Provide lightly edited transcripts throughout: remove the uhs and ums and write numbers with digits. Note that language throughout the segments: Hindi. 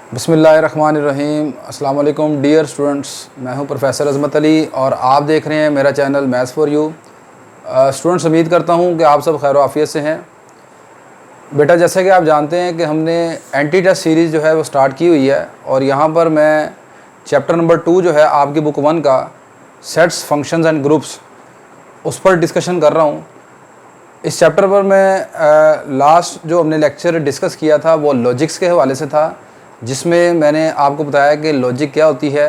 बिस्मिल्लाहिर्रहमानिर्रहीम। अस्सलाम वालेकुम डियर स्टूडेंट्स, मैं हूं प्रोफेसर अज़मत अली और आप देख रहे हैं मेरा channel maths for you. Students, उम्मीद करता हूं कि आप सब खैर आफियत से हैं। बेटा, जैसे कि आप जानते हैं कि हमने एंटी टेस्ट सीरीज़ जो है वो स्टार्ट की हुई है और यहाँ पर मैं चैप्टर नंबर 2 जो है आपकी बुक 1 का सेट्स, फंक्शंस एंड ग्रुप्स, उस पर डिस्कशन कर रहा हूँ। इस चैप्टर पर मैं लास्ट जो हमने लेक्चर डिस्कस किया था वो लॉजिक्स के हवाले से था, जिसमें मैंने आपको बताया कि लॉजिक क्या होती है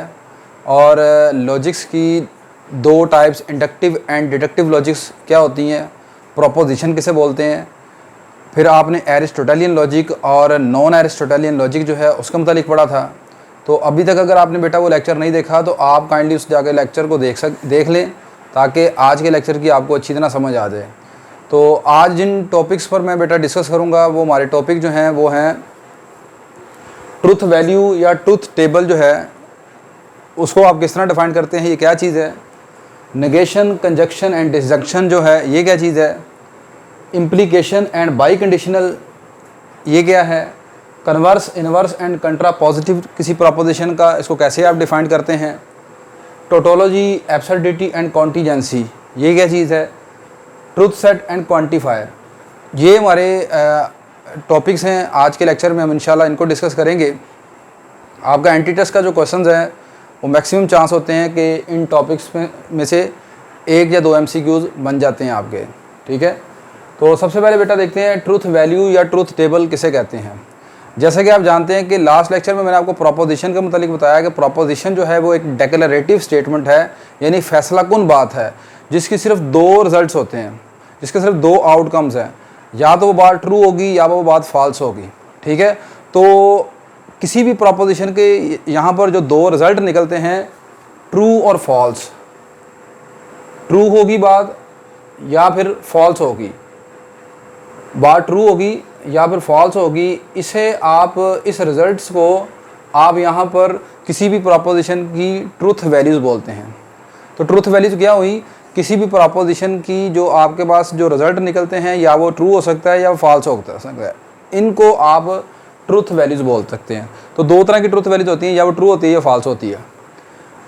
और लॉजिक्स की दो types, inductive and deductive logics क्या होती हैं, प्रोपोजिशन किसे बोलते हैं। फिर आपने एरिस्टोटेलियन लॉजिक और नॉन एरिस्टोटेलियन लॉजिक जो है उसके मुतालिक पढ़ा था। तो अभी तक अगर आपने बेटा वो लेक्चर नहीं देखा तो आप काइंडली उस जाके लेक्चर को देख लें, ताकि आज के लेक्चर की आपको अच्छी तरह समझ आ जाए। तो आज जिन टॉपिक्स पर मैं बेटा डिस्कस करूँगा वो हमारे टॉपिक जो हैं वो हैं ट्रुथ वैल्यू या ट्रुथ टेबल जो है उसको आप किस तरह डिफाइन करते हैं, ये क्या चीज़ है। नेगेशन, कंजक्शन एंड डिसजंक्शन जो है ये क्या चीज़ है। इम्प्लीकेशन एंड बाई कंडीशनल ये क्या है। कन्वर्स, इनवर्स एंड कंट्रा पॉजिटिव किसी प्रोपोजिशन का, इसको कैसे आप डिफाइन करते हैं। टोटोलॉजी, एब्सर्डिटी एंड कॉन्टीजेंसी ये क्या चीज़ है। ट्रुथ सेट एंड क्वांटिफायर, ये हमारे टॉपिक्स हैं। आज के लेक्चर में हम इंशाल्लाह इनको डिस्कस करेंगे। आपका एंटी टेस्ट का जो क्वेश्चंस हैं वो मैक्सिमम चांस होते हैं कि इन टॉपिक्स में से एक या दो एमसीक्यूज़ बन जाते हैं आपके, ठीक है। तो सबसे पहले बेटा देखते हैं ट्रुथ वैल्यू या ट्रुथ टेबल किसे कहते हैं। जैसे कि आप जानते हैं कि लास्ट लेक्चर में मैंने आपको प्रोपोजिशन के मुतालिक बताया कि प्रोपोजिशन जो है वो एक डिक्लेरेटिव स्टेटमेंट है, यानी फैसला कुन बात है जिसकी सिर्फ दो रिजल्ट्स होते हैं, जिसके सिर्फ दो आउटकम्स हैं, या तो वो बात ट्रू होगी या वो बात फॉल्स होगी, ठीक है। तो किसी भी प्रोपोजिशन के यहाँ पर जो दो रिजल्ट निकलते हैं, ट्रू और फॉल्स, ट्रू होगी बात या फिर फॉल्स होगी, बात ट्रू होगी या फिर फॉल्स होगी, इसे आप इस रिजल्ट्स को आप यहाँ पर किसी भी प्रोपोजिशन की ट्रुथ वैल्यूज़ बोलते हैं। तो ट्रुथ वैल्यूज़ क्या हुई, किसी भी प्रोपोजिशन की जो आपके पास जो रिज़ल्ट निकलते हैं या वो ट्रू हो सकता है या फॉल्स हो सकता है, इनको आप ट्रुथ वैल्यूज़ बोल सकते हैं। तो दो तरह की ट्रुथ वैल्यूज़ होती हैं, या वो ट्रू होती है या फॉल्स होती है।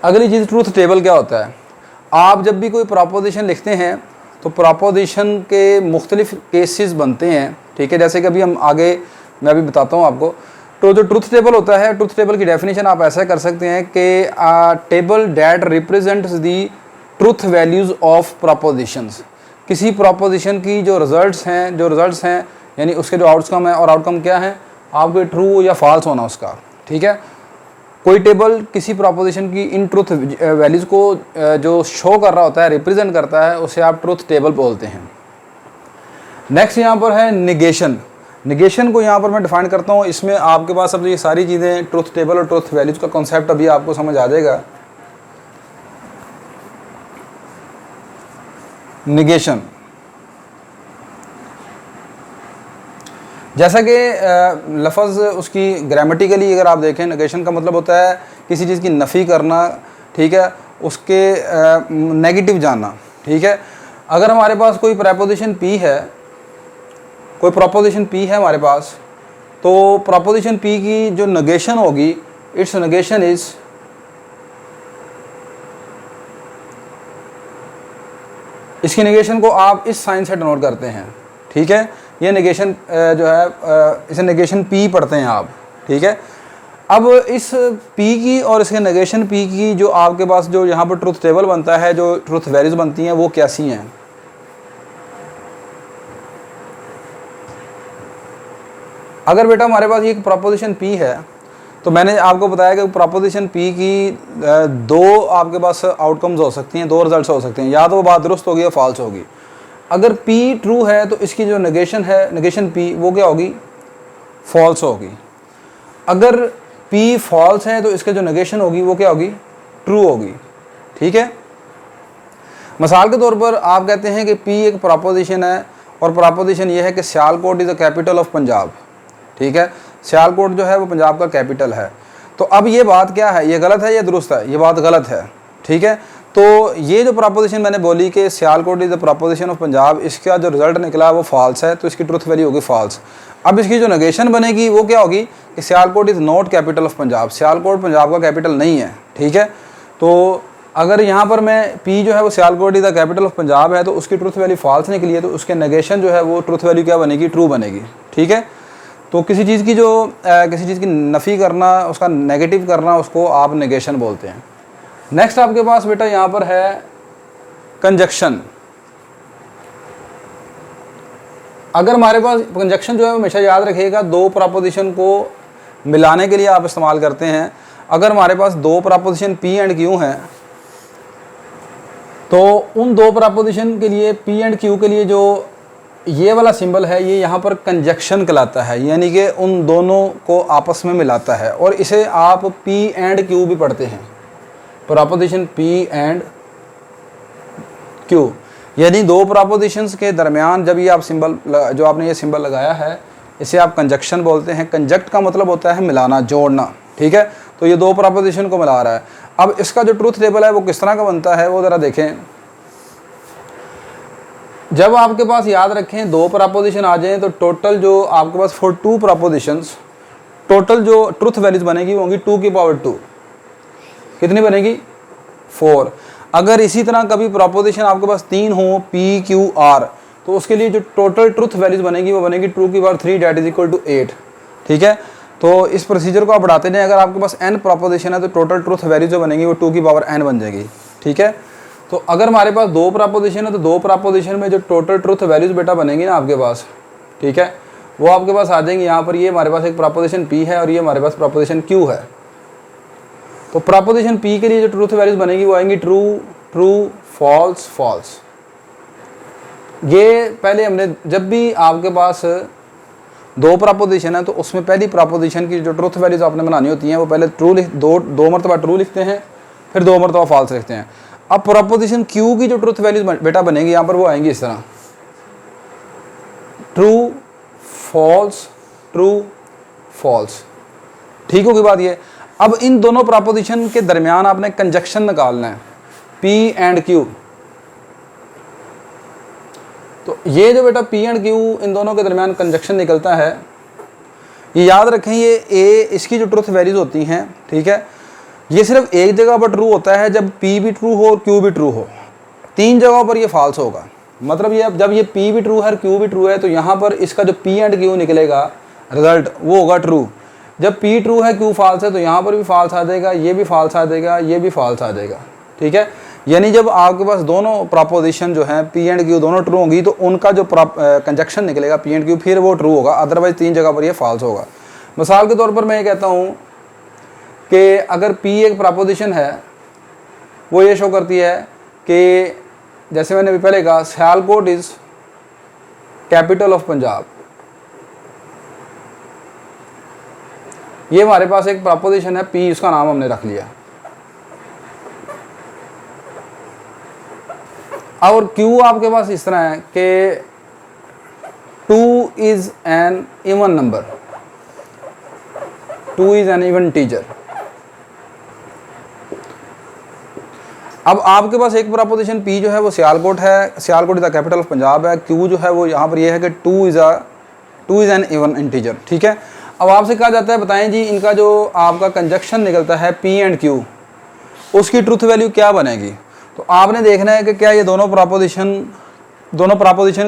अगली चीज़ ट्रुथ टेबल क्या होता है। आप जब भी कोई प्रोपोजिशन लिखते हैं तो प्रोपोजिशन के मुख्तलिफ केसेस बनते हैं, ठीक है। जैसे कि अभी हम आगे मैं अभी बताता हूँ आपको। तो जो ट्रुथ टेबल होता है, ट्रुथ टेबल की डेफिनेशन आप ऐसा कर सकते हैं कि table that represents the truth values of propositions. किसी प्रोपोजिशन की जो रिजल्ट्स हैं यानी उसके जो आउटकम है, और आउटकम क्या है आपके ट्रू या फॉल्स होना उसका, ठीक है। कोई टेबल किसी प्रोपोजिशन की इन ट्रुथ वैल्यूज़ को जो शो कर रहा होता है, रिप्रेजेंट करता है, उसे आप ट्रुथ टेबल बोलते हैं। नेक्स्ट यहाँ पर है निगेशन। निगेशन को यहाँ पर मैं डिफाइन करता हूँ। इसमें आपके पास अब ये सारी चीज़ें, ट्रुथ टेबल और ट्रुथ वैल्यूज़ का कॉन्सेप्ट अभी आपको समझ आ जाएगा। निगेशन, जैसा कि लफ्ज़ उसकी ग्रामेटिकली अगर आप देखें, निगेशन का मतलब होता है किसी चीज़ की नफ़ी करना, ठीक है, उसके नेगेटिव जानना, ठीक है। अगर हमारे पास कोई प्रोपोजिशन P है, कोई प्रोपोजिशन P है हमारे पास, तो प्रोपोजिशन P की जो निगेशन होगी, इट्स निगेशन इज़ इसकी निगेशन को आप इस साइन से डिनोट करते हैं, ठीक है। ये निगेशन जो है इसे निगेशन P पढ़ते हैं आप, ठीक है। अब इस P की और इसके निगेशन P की जो आपके पास जो यहाँ पर ट्रुथ टेबल बनता है, जो ट्रुथ वैल्यूज़ बनती हैं, वो कैसी हैं। अगर बेटा हमारे पास ये एक प्रोपोजिशन P है, तो मैंने आपको बताया कि प्रोपोजिशन P की दो आपके पास आउटकम्स हो सकती हैं, दो रिजल्ट्स हो सकते हैं, या तो वो बात दुरुस्त होगी या फॉल्स होगी। अगर P ट्रू है तो इसकी जो निगेशन है, निगेशन P, वो क्या होगी, फॉल्स होगी। अगर P फॉल्स है तो इसके जो निगेशन होगी वो क्या होगी, ट्रू होगी, ठीक है। मिसाल के तौर पर आप कहते हैं कि P एक प्रोपोजिशन है और प्रोपोजिशन ये है कि Sialkot is the capital of Punjab, ठीक है। सियालकोट जो है वो पंजाब का कैपिटल है। तो अब ये बात क्या है, ये गलत है या दुरुस्त है, ये बात गलत है, ठीक है। तो ये जो प्रपोजिशन मैंने बोली कि Sialkot is the preposition of Punjab, इसका जो रिजल्ट निकला वो फॉल्स है, तो इसकी ट्रुथ वैल्यू होगी फॉल्स। अब इसकी जो नेगेशन बनेगी वो क्या होगी कि Sialkot is not capital of Punjab, Sialkot Punjab का कैपिटल नहीं है, ठीक है। तो अगर यहाँ पर मैं पी जो है वो Sialkot is the capital of Punjab है, तो उसकी ट्रुथ वैल्यू फॉल्स निकली है, तो उसके नेगेशन जो है वो ट्रुथ वैल्यू क्या बनेगी, ट्रू बनेगी, ठीक है। तो किसी चीज़ की किसी चीज़ की नफ़ी करना, उसका नेगेटिव करना, उसको आप नेगेशन बोलते हैं। नेक्स्ट आपके पास बेटा यहाँ पर है कंजक्शन। अगर हमारे पास कंजक्शन जो है हमेशा याद रखिएगा, दो प्रपोजिशन को मिलाने के लिए आप इस्तेमाल करते हैं। अगर हमारे पास दो प्रपोजिशन पी एंड क्यू हैं, तो उन दो प्रपोजिशन के लिए पी एंड क्यू के लिए जो ये वाला सिंबल है, ये यहाँ पर कंजक्शन कहलाता है, यानी कि उन दोनों को आपस में मिलाता है, और इसे आप पी एंड क्यू भी पढ़ते हैं, प्रपोजिशन पी एंड क्यू। यानी दो प्रपोजिशंस के दरमियान जब ये आप सिंबल जो आपने ये सिंबल लगाया है, इसे आप कंजक्शन बोलते हैं। कंजक्ट का मतलब होता है मिलाना, जोड़ना, ठीक है। तो ये दो प्रपोजिशन को मिला रहा है। अब इसका जो ट्रूथ टेबल है वो किस तरह का बनता है वो ज़रा देखें। जब आपके पास याद रखें दो प्रपोजिशन आ जाएं, तो टोटल जो आपके पास फॉर टू प्रपोजिशंस टोटल जो ट्रूथ वैल्यूज बनेगी वो होंगी 2 की पावर 2। कितनी बनेगी, 4। अगर इसी तरह कभी प्रपोजिशन आपके पास 3 हो, पी क्यू आर, तो उसके लिए जो टोटल ट्रूथ वैल्यूज बनेगी वो बनेगी 2 की power 3 that is equal to 8, ठीक है। तो इस प्रोसीजर को आप बढ़ाते जाएं। अगर आपके पास n प्रपोजिशन है तो टोटल ट्रूथ वैल्यू जो बनेगी वो 2 की पावर n बन जाएगी, ठीक है। तो अगर हमारे पास दो प्रपोजिशन है, तो दो प्रपोजिशन में जो टोटल ट्रूथ वैल्यूज बेटा बनेंगी ना आपके पास, ठीक है, वो आपके पास आ जाएंगी। यहाँ पर ये हमारे पास एक प्रपोजिशन p है और ये हमारे पास प्रपोजिशन q है। तो प्रपोजिशन p के लिए जो ट्रूथ वैल्यूज बनेगी वो आएंगी ट्रू, ट्रू, फॉल्स, फॉल्स। ये पहले हमने, जब भी आपके पास दो प्रपोजिशन है तो उसमें पहली प्रपोजिशन की जो ट्रूथ वैल्यूज आपने बनानी होती हैं वो पहले ट्रू दो मरतबा ट्रू लिखते हैं, फिर 2 मरतबा फॉल्स लिखते हैं। अब प्रपोजिशन क्यू की जो ट्रूथ वैल्यूज बेटा बनेगी यहाँ पर वो आएंगी इस तरह, ट्रू, फॉल्स, ट्रू, फॉल्स, ठीक होगी बात ये। अब इन दोनों प्रपोजिशन के दरमियान आपने कंजक्शन निकालना है, पी एंड क्यू। तो ये जो बेटा पी एंड क्यू इन दोनों के दरमियान कंजक्शन निकलता है, ये याद रखें, ये ए इसकी जो ट्रूथ वैल्यूज होती हैं, ठीक है, ये सिर्फ एक जगह पर ट्रू होता है जब पी भी ट्रू हो और क्यू भी ट्रू हो। 3 जगहों पर ये फॉल्स होगा। मतलब ये जब ये पी भी ट्रू है और क्यू भी ट्रू है, तो यहाँ पर इसका जो पी एंड क्यू निकलेगा रिजल्ट वो होगा ट्रू। जब पी ट्रू है क्यू फॉल्स है, तो यहाँ पर भी फॉल्स आ जाएगा, ये भी फॉल्स आ जाएगा, ये भी फॉल्स आ जाएगा, ठीक है। यानी जब आपके पास दोनों प्रपोजिशन जो हैं पी एंड क्यू दोनों ट्रू होंगी, तो उनका जो कंजक्शन निकलेगा पी एंड क्यू फिर वो ट्रू होगा, अदरवाइज 3 जगह पर ये फॉल्स होगा। मिसाल के तौर पर मैं ये कहता हूँ कि अगर P एक प्रपोजिशन है, वो ये शो करती है कि जैसे मैंने अभी पहले कहा Sialkot is capital of Punjab, ये हमारे पास एक प्रपोजिशन है P, उसका नाम हमने रख लिया। और Q आपके पास इस तरह है कि 2 is an even number, 2 is an even integer. अब आपके पास एक प्रपोजिशन P जो है वो सियालकोट है, Sialkot is the capital of Punjab है। Q जो है वो यहाँ पर ये है कि 2 इज़ एन इवन इंटीजर, ठीक है। अब आपसे कहा जाता है बताएं जी इनका जो आपका कंजक्शन निकलता है P एंड Q, उसकी ट्रूथ वैल्यू क्या बनेगी। तो आपने देखना है कि क्या ये दोनों प्रपोजिशन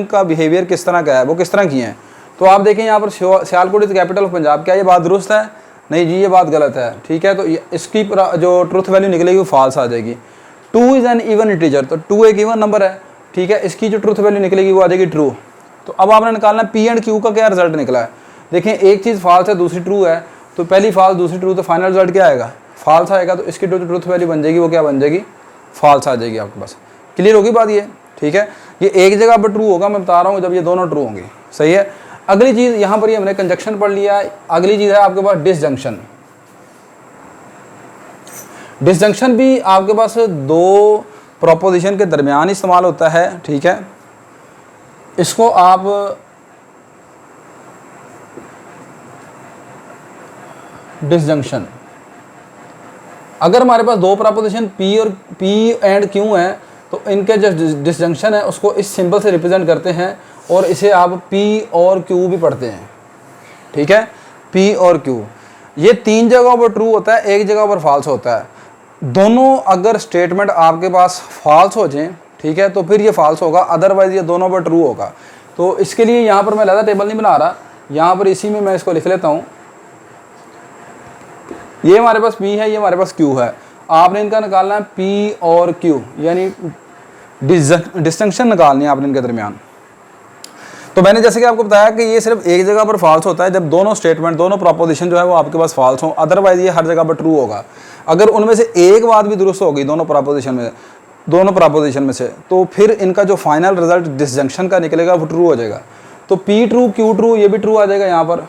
का बिहेवियर किस तरह का है, वो किस तरह की हैं। तो आप देखें यहाँ पर Sialkot is capital of Punjab, क्या ये बात दुरुस्त है, नहीं जी ये बात गलत है, ठीक है। तो इसकी जो ट्रूथ वैल्यू निकलेगी वो फॉल्स आ जाएगी। 2 इज़ एन इवन इंटीजर, तो 2 एक इवन नंबर है, ठीक है, इसकी जो ट्रूथ वैल्यू निकलेगी वो आ जाएगी ट्रू। तो अब आपने निकालना है P एंड Q का क्या रिजल्ट निकला है। देखें एक चीज़ फॉल्स है दूसरी ट्रू है, तो पहली फॉल्स दूसरी ट्रू, तो फाइनल रिजल्ट क्या आएगा, फॉल्स आएगा। तो इसकी जो ट्रूथ वैल्यू बन जाएगी वो क्या बन जाएगी, फॉल्स आ जाएगी आपके पास। क्लियर होगी बात ये, ठीक है। ये एक जगह पर ट्रू होगा, मैं बता रहा हूँ, जब ये दोनों ट्रू होंगे, सही है। अगली चीज़ यहाँ पर ये हमने कंजक्शन पढ़ लिया, अगली चीज़ है आपके पास डिसजंक्शन। डिसजंक्शन भी आपके पास दो प्रोपोजिशन के दरमियान इस्तेमाल होता है, ठीक है। इसको आप डिसजंक्शन, अगर हमारे पास दो प्रपोजिशन P एंड Q हैं तो इनके जो डिसजंक्शन है उसको इस सिंबल से रिप्रेजेंट करते हैं और इसे आप P और Q भी पढ़ते हैं, ठीक है। P और Q ये तीन जगहों पर ट्रू होता है, एक जगह पर फॉल्स होता है। दोनों अगर स्टेटमेंट आपके पास फॉल्स हो जाएं, ठीक है, तो फिर ये फॉल्स होगा, अदरवाइज ये दोनों पर ट्रू होगा। तो इसके लिए यहाँ पर मैं ज़्यादा टेबल नहीं बना रहा, यहाँ पर इसी में मैं इसको लिख लेता हूँ। ये हमारे पास P है, ये हमारे पास Q है। आपने इनका निकालना है P और Q, यानी डिस्टिंक्शन निकालनी है आपने इनके दरमियान। तो मैंने जैसे कि आपको बताया कि ये सिर्फ एक जगह पर फॉल्स होता है जब दोनों स्टेटमेंट, दोनों प्रोपोजिशन जो है वो आपके पास फॉल्स हों, अदरवाइज ये हर जगह पर ट्रू होगा। अगर उनमें से एक बात भी दुरुस्त होगी दोनों प्रोपोजिशन में से, तो फिर इनका जो फाइनल रिजल्ट डिसजंक्शन का निकलेगा वो ट्रू हो जाएगा। तो P ट्रू Q ट्रू ये भी ट्रू आ जाएगा यहाँ पर,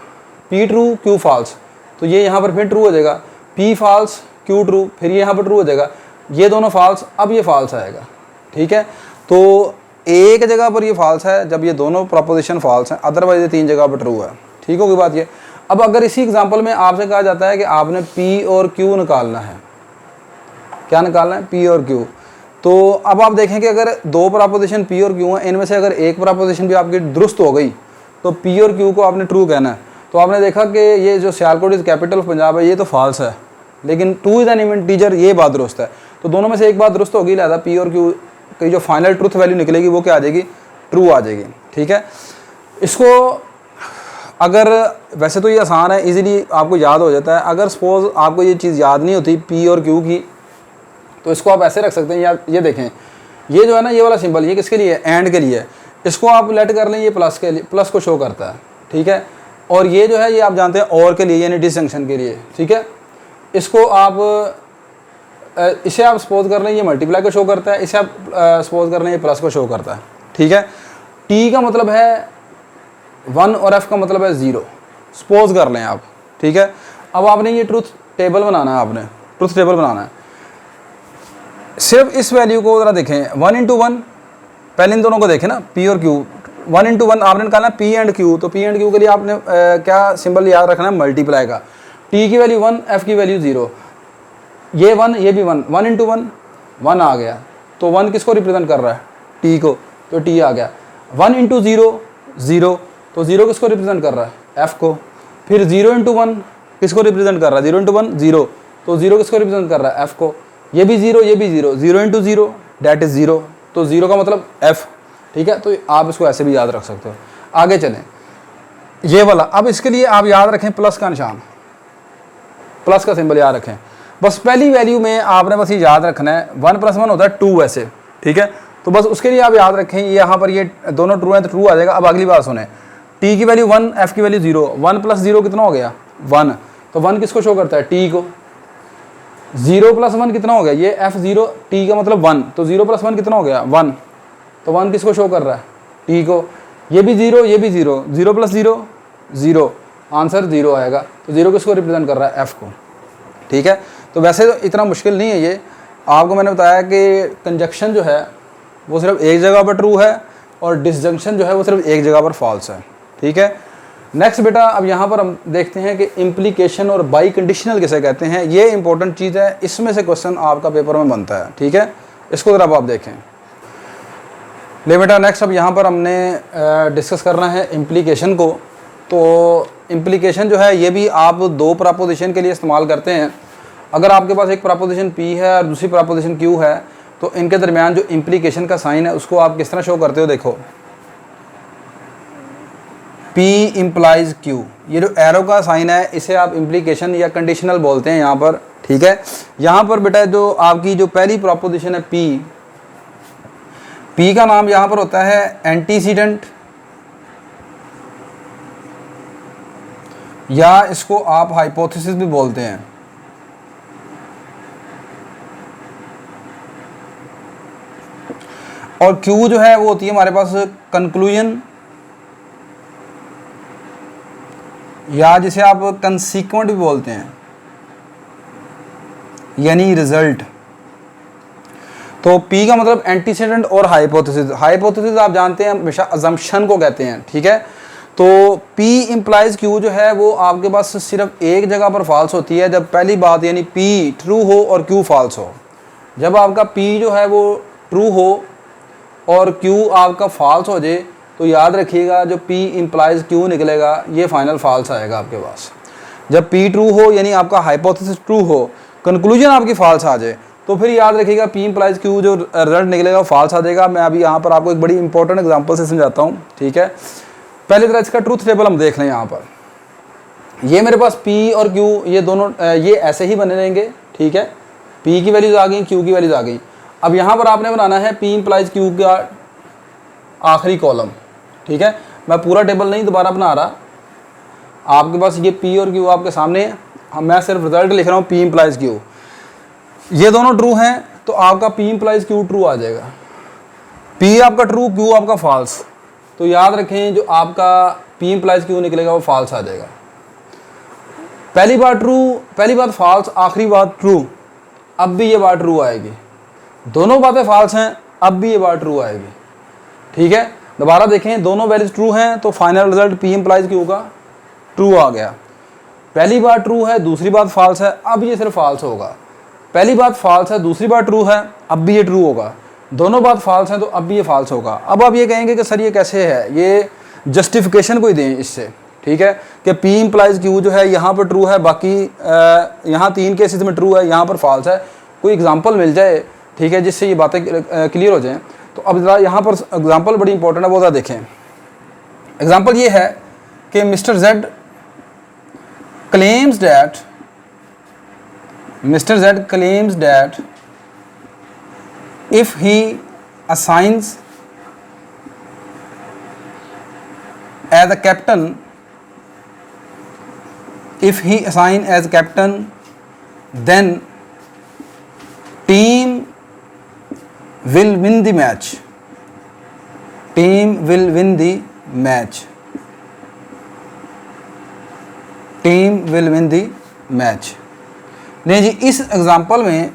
P ट्रू Q फॉल्स, तो ये यहाँ पर फिर ट्रू हो जाएगा। P फॉल्स Q ट्रू, फिर ये यहाँ पर ट्रू हो जाएगा। ये दोनों फॉल्स, अब ये फॉल्स आएगा, ठीक है। तो एक जगह पर ये फॉल्स है जब ये दोनों प्रोपोजिशन फॉल्स हैं, अदरवाइज ये तीन जगह पर ट्रू है, ठीक होगी बात ये। अब अगर इसी एग्जांपल में आपसे कहा जाता है कि आपने P और Q निकालना है, क्या निकालना है? P और Q। तो अब आप देखें कि अगर दो प्रोपोजिशन P और Q हैं, इनमें से अगर एक प्रोपोजिशन भी आपकी दुरुस्त हो गई तो P और Q को आपने ट्रू कहना है। तो आपने देखा कि ये जो Sialkot is capital of Punjab है ये तो फॉल्स है, लेकिन 2 इज़ एन इवन टीचर ये बात दुरुस्त है। तो दोनों में से एक बात दुरुस्त होगी, लिहाजा P और Q की जो फाइनल ट्रूथ वैल्यू निकलेगी वो क्या आ जाएगी? ट्रू आ जाएगी, ठीक है। इसको अगर वैसे तो ये आसान है, इजीली आपको याद हो जाता है। अगर सपोज आपको ये चीज़ याद नहीं होती P और Q की, तो इसको आप ऐसे रख सकते हैं। या ये देखें, ये जो है ना ये वाला सिंबल, ये किसके लिए? एंड के लिए। इसको आप लेट कर लें, ये प्लस के लिए, प्लस को शो करता है, ठीक है। और ये जो है ये आप जानते हैं और के लिए, यानी डिसजंक्शन के लिए, ठीक है। इसको आप इसे आप सपोज कर लें ये मल्टीप्लाई को शो करता है, इसे आप सपोज कर लें ये प्लस को शो करता है, ठीक है। T का मतलब है 1 और F का मतलब है 0, सपोज कर लें आप, ठीक है। अब आपने ये ट्रूथ टेबल बनाना है, आपने ट्रूथ टेबल बनाना है। सिर्फ इस वैल्यू को ज़रा देखें, 1 इंटू 1, पहले इन दोनों को देखें ना, P और Q। 1 इंटू 1 आपने निकालना है P एंड Q। तो P एंड Q के लिए आपने क्या सिंबल याद रखना है? मल्टीप्लाई का। T की वैल्यू 1, F की वैल्यू 0, ये 1 ये भी 1, 1 इंटू 1 1 आ गया। तो 1 किसको रिप्रेजेंट कर रहा है? T को, तो T आ गया। 1 इंटू 0 0, तो 0 किसको रिप्रेजेंट कर रहा है? F को। फिर 0 इंटू 1 किसको रिप्रेजेंट कर रहा है? 0 इंटू 1 0, तो 0 किसको रिप्रेजेंट कर रहा है? F को। ये भी 0 ये भी 0, 0 इंटू 0 डैट इज़ 0, तो 0 का मतलब F, ठीक है। तो आप इसको ऐसे भी याद रख सकते हो। आगे चलें, ये वाला, अब इसके लिए आप याद रखें प्लस का निशान, प्लस का सिंबल याद रखें। बस पहली वैल्यू में आपने बस ये याद रखना है, 1 + 1 होता है 2 वैसे, ठीक है। तो बस उसके लिए आप याद रखें, यहाँ पर ये दोनों ट्रू हैं तो ट्रू आ जाएगा। अब अगली बात सुने, T की वैल्यू 1, F की वैल्यू 0, 1 + 0 कितना हो गया? 1, तो 1 किसको शो करता है? T को। 0 + 1 कितना हो गया? ये F0, T का मतलब 1, तो 0 + 1 कितना हो गया? 1, तो 1 किसको शो कर रहा है? T को। ये भी 0 ये भी 0, 0 + 0 0, आंसर 0 आएगा। तो 0 किसको रिप्रेजेंट कर रहा है? F को, ठीक है। तो वैसे तो इतना मुश्किल नहीं है ये, आपको मैंने बताया कि कंजक्शन जो है वो सिर्फ एक जगह पर ट्रू है और डिसजंक्शन जो है वो सिर्फ एक जगह पर फॉल्स है, ठीक है। नेक्स्ट बेटा, अब यहाँ पर हम देखते हैं कि इम्प्लीकेशन और बाई कंडीशनल किसे कहते हैं। ये इंपॉर्टेंट चीज़ है, इसमें से क्वेश्चन आपका पेपर में बनता है, ठीक है। इसको ज़रा आप देखें। ले बेटा, नेक्स्ट अब यहाँ पर हमने डिस्कस करना है इम्प्लीकेशन को। तो इम्प्लीकेशन जो है ये भी आप दो प्रपोजिशन के लिए इस्तेमाल करते हैं। अगर आपके पास एक प्रपोजिशन P है और दूसरी प्रपोजिशन Q है, तो इनके दरमियान जो इम्प्लीकेशन का साइन है उसको आप किस तरह शो करते हो? देखो, P इम्प्लाइज Q, ये जो एरो का साइन है इसे आप इम्प्लीकेशन या कंडीशनल बोलते हैं यहाँ पर, ठीक है। यहाँ पर बेटा जो आपकी जो पहली प्रपोजिशन है P का नाम यहाँ पर होता है एंटीसीडेंट, या इसको आप हाइपोथेसिस भी बोलते हैं। और Q जो है वो होती है हमारे पास कंक्लूजन, या जिसे आप कंसीक्वेंट भी बोलते हैं, यानी रिजल्ट। तो P का मतलब एंटीसीडेंट और हाइपोथेसिस। हाइपोथेसिस आप जानते हैं हमेशा अजम्पशन को कहते हैं, ठीक है। तो P इम्प्लाइज Q जो है वो आपके पास सिर्फ एक जगह पर फॉल्स होती है, जब पहली बात यानी P ट्रू हो और Q फॉल्स हो। जब आपका P जो है वो ट्रू हो और Q आपका फॉल्स हो जाए तो याद रखिएगा जो P इम्प्लाइज Q निकलेगा ये फाइनल फॉल्स आएगा आपके पास। जब P ट्रू हो यानी आपका हाइपोथेसिस ट्रू हो, कंक्लूजन आपकी फॉल्स आ जाए, तो फिर याद रखिएगा P इम्प्लाइज Q जो रिजल्ट निकलेगा फॉल्स आ जाएगा। मैं अभी यहाँ पर आपको एक बड़ी इंपॉर्टेंट एग्जांपल से समझाता हूँ, ठीक है। पहले तरह इसका ट्रूथ टेबल हम देख लें। यहाँ पर ये मेरे पास P और Q ये दोनों ये ऐसे ही बने रहेंगे, ठीक है। P की वैल्यूज आ गई, Q की वैल्यूज आ गई। अब यहाँ पर आपने बनाना है P इम्प्लाइज Q का आखिरी कॉलम, ठीक है। मैं पूरा टेबल नहीं दोबारा बना रहा, आपके पास ये P और Q आपके सामने है, मैं सिर्फ रिजल्ट लिख रहा हूँ P इम्प्लाइज Q। ये दोनों ट्रू हैं तो आपका P इम्प्लाइज Q ट्रू आ जाएगा, P आपका ट्रू Q आपका फॉल्स। तो याद रखें जो आपका P इम्प्लाइज Q निकलेगा वो फॉल्स आ जाएगा। पहली बात ट्रू, पहली बात फॉल्स, आखिरी बात ट्रू, अब भी ये बात ट्रू आएगी। दोनों बातें फॉल्स हैं, अब भी ये बात ट्रू आएगी, ठीक है। दोबारा देखें, दोनों वैल्यूज ट्रू हैं तो final result P implies Q का ट्रू आ गया। पहली बात ट्रू है, दूसरी बात फॉल्स है, अब ये सिर्फ फॉल्स होगा। पहली बात फॉल्स है, दूसरी बात ट्रू है, अब भी ये ट्रू होगा। दोनों बात फॉल्स हैं तो अब भी ये फॉल्स होगा। अब आप ये कहेंगे कि सर ये कैसे है, ये जस्टिफिकेशन कोई दें इससे, ठीक है, कि P इम्प्लाइज Q जो है यहाँ पर ट्रू है, बाकी यहाँ 3 केसेस में ट्रू है, यहाँ पर फॉल्स है। कोई एग्जांपल मिल जाए, ठीक है, जिससे ये बातें क्लियर हो जाएं। तो अब ज़रा यहाँ पर एग्जांपल बड़ी इंपॉर्टेंट है, वो ज़रा देखें। एग्जांपल ये है कि mister Z claims that if he assigns as a captain, then team will win the match. Team will win the match. नहीं जी, इस एग्जांपल में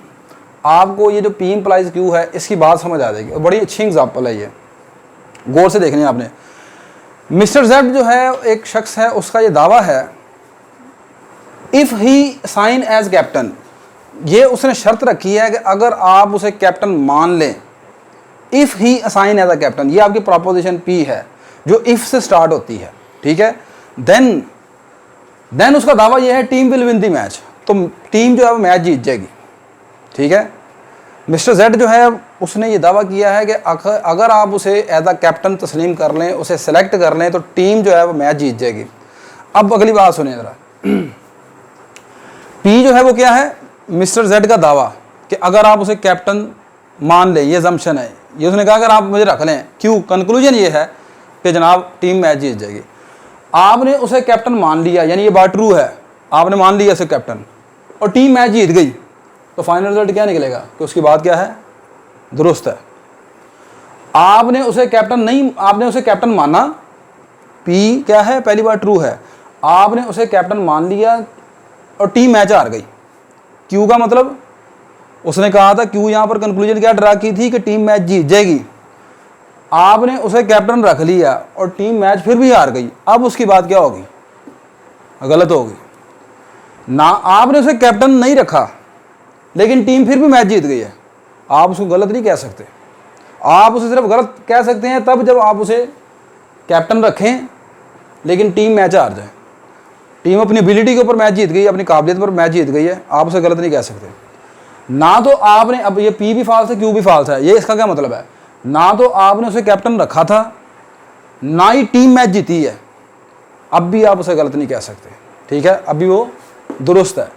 आपको ये जो P इम्प्लाइज Q है इसकी बात समझ आ जाएगी। बड़ी अच्छी एग्जांपल है ये, गौर से देखनी है आपने। मिस्टर Z जो है एक शख्स है, उसका ये दावा है if he sign as captain, ये उसने शर्त रखी है कि अगर आप उसे कैप्टन मान लें, if he assign as a captain, ये आपकी प्रपोजिशन P है जो इफ़ से स्टार्ट होती है, ठीक है। देन उसका दावा यह है team will win the match, तो टीम जो है वो मैच जीत जाएगी, ठीक है। मिस्टर Z जो है उसने ये दावा किया है कि अगर आप उसे एज अ कैप्टन तस्लीम कर लें, उसे सेलेक्ट कर लें, तो टीम जो है वो मैच जीत जाएगी। अब अगली बात सुनिए ज़रा। P जो है वो क्या है, मिस्टर Z का दावा कि अगर आप उसे कैप्टन मान लें, ये जम्पशन है, ये उसने कहा अगर आप मुझे रख लें। क्यों, कंक्लूजन ये है कि जनाब टीम मैच जीत जाएगी। आपने उसे कैप्टन मान लिया, यानी ये बात ट्रू है, आपने मान लिया उसे कैप्टन और टीम मैच जीत गई, तो फाइनल रिजल्ट क्या निकलेगा कि उसकी बात क्या है, दुरुस्त है। आपने उसे कैप्टन नहीं, आपने उसे कैप्टन माना, P क्या है, पहली बात ट्रू है, आपने उसे कैप्टन मान लिया और टीम मैच हार गई। Q का मतलब उसने कहा था, Q यहाँ पर कंक्लूजन क्या ड्रा की थी कि टीम मैच जीत जाएगी। आपने उसे कैप्टन रख लिया और टीम मैच फिर भी हार गई, अब उसकी बात क्या होगी, गलत होगी ना। आपने उसे कैप्टन नहीं रखा लेकिन टीम फिर भी मैच जीत गई है, आप उसको गलत नहीं कह सकते। आप उसे सिर्फ गलत कह सकते हैं तब जब आप उसे कैप्टन रखें लेकिन टीम मैच हार जाए। टीम अपनी एबिलिटी के ऊपर मैच जीत गई, अपनी काबिलियत पर मैच जीत गई है, आप उसे गलत नहीं कह सकते ना। तो आपने, अब ये P भी फॉल्स है, Q भी फॉल्स है, ये इसका क्या मतलब है, ना तो आपने उसे कैप्टन रखा था, ना ही टीम मैच जीती है, अब भी आप उसे गलत नहीं कह सकते, ठीक है, अभी वो दुरुस्त है।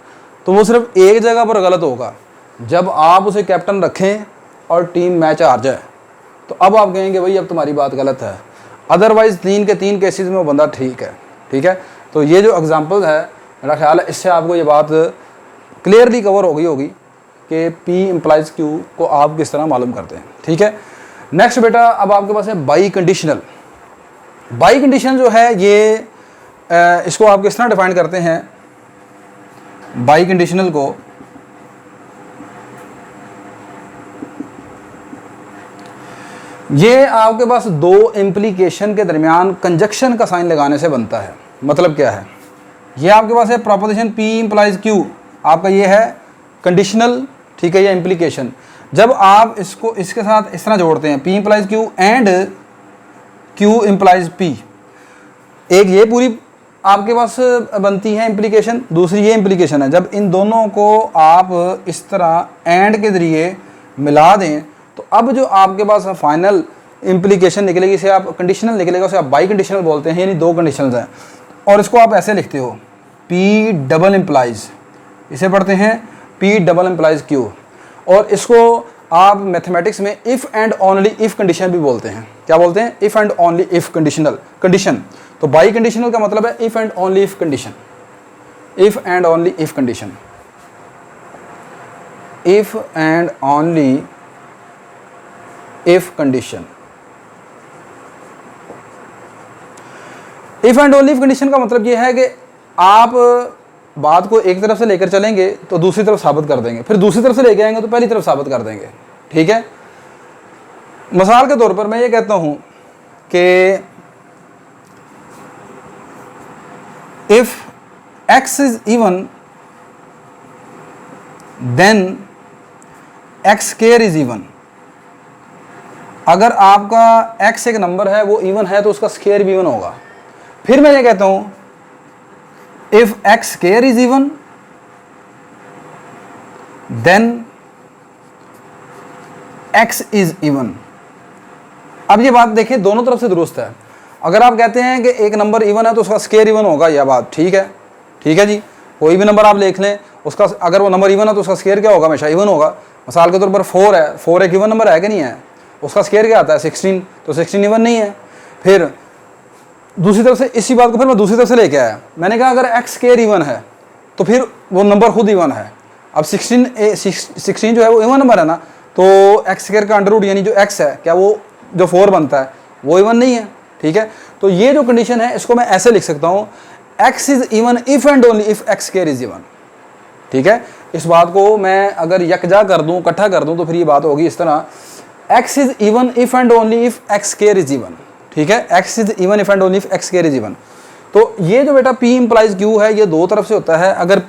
तो वो सिर्फ एक जगह पर गलत होगा, जब आप उसे कैप्टन रखें और टीम मैच हार जाए, तो अब आप कहेंगे भाई अब तुम्हारी बात गलत है। अदरवाइज 3 के 3 केसेस में वो बंदा ठीक है, ठीक है। तो ये जो एग्जांपल है, मेरा ख्याल है इससे आपको ये बात क्लियरली कवर हो गई होगी कि P इम्प्लाइज Q को आप किस तरह मालूम करते हैं, ठीक है। नेक्स्ट बेटा, अब आपके पास है बाई कंडीशनल। बाई कंडीशन जो है ये इसको आप किस तरह डिफाइन करते हैं, बाई कंडीशनल को ये आपके पास दो इम्प्लीकेशन के दरमियान कंजक्शन का साइन लगाने से बनता है। मतलब क्या है, ये आपके पास है प्रोपोजिशन P इम्प्लाइज Q, आपका ये है कंडीशनल, ठीक है, ये इम्प्लीकेशन। जब आप इसको इसके साथ इस तरह जोड़ते हैं, P implies Q and Q implies P, एक ये पूरी आपके पास बनती है इम्प्लीकेशन, दूसरी ये इम्प्लीकेशन है। जब इन दोनों को आप इस तरह एंड के ज़रिए मिला दें तो अब जो आपके पास फाइनल इम्प्लीकेशन निकलेगी, इसे आप कंडीशनल निकलेगा, उसे आप बाई कंडीशनल बोलते हैं, यानी दो कंडीशनल्स हैं। और इसको आप ऐसे लिखते हो P डबल इम्प्लाइज, इसे पढ़ते हैं P डबल इम्प्लाइज Q। और इसको आप मैथमेटिक्स में if and only if condition भी बोलते हैं। क्या बोलते हैं? If and only if conditional condition. तो बाई कंडीशनल का मतलब है if and only if condition, if and only if condition, if and only if condition. If and only if condition का मतलब ये है कि आप बात को एक तरफ से लेकर चलेंगे तो दूसरी तरफ साबित कर देंगे, फिर दूसरी तरफ से लेके आएंगे तो पहली तरफ साबित कर देंगे। ठीक है, मिसाल के तौर पर मैं ये कहता हूं कि if x is even then x square is even. अगर आपका x एक नंबर है, वो इवन है, तो उसका स्क्वायर भी इवन होगा। फिर मैं ये कहता हूं if x square is even then x is even. अब ये बात देखिए, दोनों तरफ से दुरुस्त है। अगर आप कहते हैं कि एक नंबर इवन है तो उसका स्क्वायर इवन होगा, यह बात ठीक है, ठीक है जी। कोई भी नंबर आप देख लें, उसका अगर वो नंबर इवन है तो उसका स्क्वायर क्या होगा? हमेशा इवन होगा। मिसाल के तौर पर 4 है, 4 एक इवन नंबर है कि नहीं है? उसका स्क्वायर क्या आता है? 16, तो 16 इवन नहीं है। फिर दूसरी तरफ से इसी बात को फिर मैं दूसरी तरफ से लेके आया, मैंने कहा अगर x स्क्वायर इवन है तो फिर वो नंबर खुद इवन है। अब 16 जो है वो इवन नंबर है ना, तो x स्क्वायर का अंडर रूट यानी जो x है, क्या वो जो 4 बनता है वो इवन नहीं है। ठीक है, तो ये जो कंडीशन है इसको मैं ऐसे लिख सकता हूँ, x is even if and only if x square is even. ठीक है, इस बात को मैं अगर यकजा कर दूं, इकट्ठा कर दूं, तो फिर ये बात होगी इस तरह, x is even if and only if x square is even. ठीक है, x is even if and only if x square is even. तो ये जो बेटा P इम्प्लाइज Q है, ये दो तरफ से होता है। अगर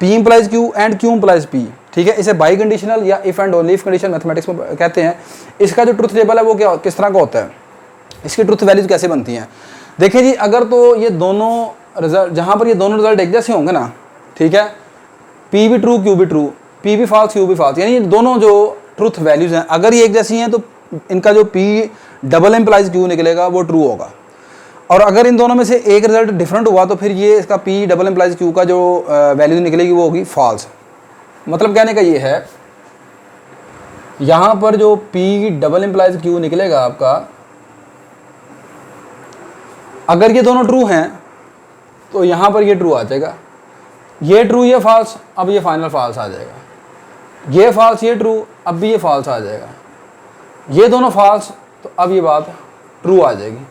P implies Q and Q implies P, ठीक है, इसे बाई कंडीशनल या if and only if condition mathematics में कहते हैं। इसका जो ट्रुथ टेबल है वो क्या किस तरह का होता है, इसकी ट्रुथ वैल्यूज कैसे बनती हैं? देखिए जी, अगर तो ये दोनों रिजल्ट, जहाँ पर ये दोनों रिजल्ट एक जैसे होंगे ना, ठीक है, P भी ट्रू Q भी ट्रू, P भी फॉल्स Q भी फॉल्स, यानी ये दोनों जो ट्रुथ वैल्यूज हैं अगर ये एक जैसी हैं तो इनका जो P डबल इम्प्लाइज Q निकलेगा वो ट्रू होगा। और अगर इन दोनों में से एक रिजल्ट डिफरेंट हुआ तो फिर ये इसका P डबल इम्प्लाइज Q का जो वैल्यू निकलेगी वो होगी फॉल्स। मतलब कहने का ये है, यहाँ पर जो P डबल इम्प्लाइज Q निकलेगा आपका, अगर ये दोनों ट्रू हैं तो यहाँ पर ये ट्रू आ जाएगा, ये ट्रू ये फॉल्स, अब ये फाइनल फॉल्स आ जाएगा, ये फॉल्स ये ट्रू, अब भी ये फॉल्स आ जाएगा, ये दोनों फॉल्स, तो अब ये बात ट्रू आ जाएगी।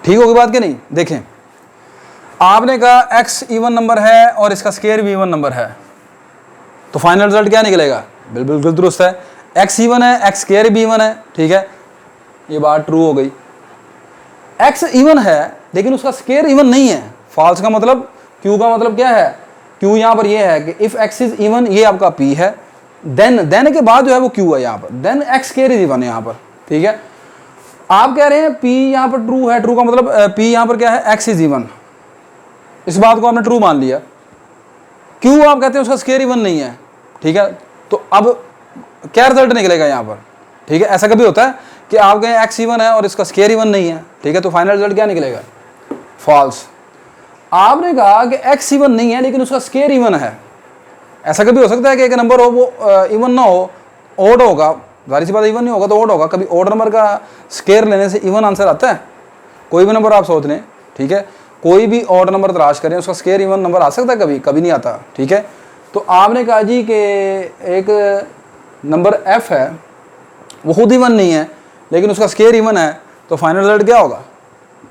ठीक होगी बात कि नहीं? देखें, आपने कहा x इवन नंबर है और इसका स्क्वायर भी इवन नंबर है, तो फाइनल रिजल्ट क्या निकलेगा? बिल्कुल दुरुस्त है, x इवन है, x स्क्वायर भी इवन है। ठीक है, ये बात ट्रू हो गई। x इवन है लेकिन उसका स्क्वायर इवन नहीं है, फॉल्स का मतलब, q का मतलब क्या है? q यहाँ पर ये है कि इफ x इज इवन, ये आपका p है, देन के बाद जो है वो q है यहाँ पर, then x square is even यहाँ पर। ठीक है, आप कह रहे हैं p यहाँ पर ट्रू है, ट्रू का मतलब p यहाँ पर क्या है? x इज इवन, इस बात को आपने ट्रू मान लिया। q आप कहते हैं उसका स्क्वायर इवन नहीं है। ठीक है, तो अब क्या रिजल्ट निकलेगा यहाँ पर? ठीक है, ऐसा कभी होता है कि आप कहें x इवन है और इसका स्क्वायर इवन नहीं है, ठीक है, तो फाइनल रिजल्ट क्या निकलेगा? फॉल्स। आपने कहा कि x इवन नहीं है लेकिन उसका स्क्वायर इवन है, ऐसा कभी हो सकता है कि एक नंबर हो वो इवन ना हो, ओड होगा, जाहिर सी बात इवन नहीं होगा तो ओड होगा। कभी ओड नंबर का स्क्वायर लेने से इवन आंसर आता है? कोई भी नंबर आप सोच लें, ठीक है, कोई भी ओड नंबर तलाश करें, उसका स्क्वायर इवन नंबर आ सकता है? कभी कभी नहीं आता। ठीक है, तो आपने कहा जी कि एक नंबर f है, वो खुद इवन नहीं है लेकिन उसका स्क्वायर इवन है, तो फाइनल रिजल्ट क्या होगा?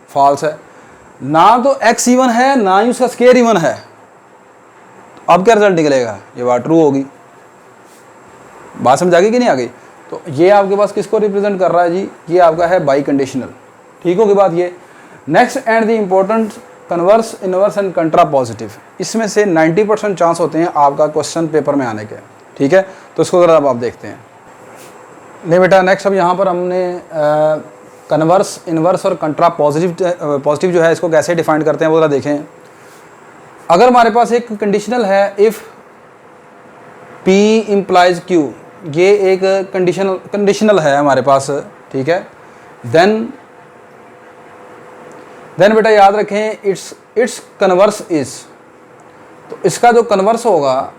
फॉल्स है। ना तो x इवन है ना ही उसका स्क्वायर इवन है, अब क्या रिजल्ट निकलेगा? ये बात ट्रू होगी। बात समझ आ गई कि नहीं आ गई? तो ये आपके पास किसको रिप्रेजेंट कर रहा है जी, ये आपका है बाई कंडीशनल। ठीक होगी बात ये। Next and the important converse, inverse and कंट्रा positive, इसमें से 90% चांस होते हैं आपका क्वेश्चन पेपर में आने के। ठीक है, तो इसको ज़रा अब आप देखते हैं। नहीं बेटा, नेक्स्ट अब यहाँ पर हमने कन्वर्स, इनवर्स और कंट्रा पॉजिटिव जो है इसको कैसे डिफाइन करते हैं वो ज़रा देखें। अगर हमारे पास एक कंडीशनल है, इफ़ P इम्प्लाइज Q, ये एक कंडीशनल है हमारे पास। ठीक है, देन बेटा याद रखें इट्स कन्वर्स इज, तो इसका जो कन्वर्स होगा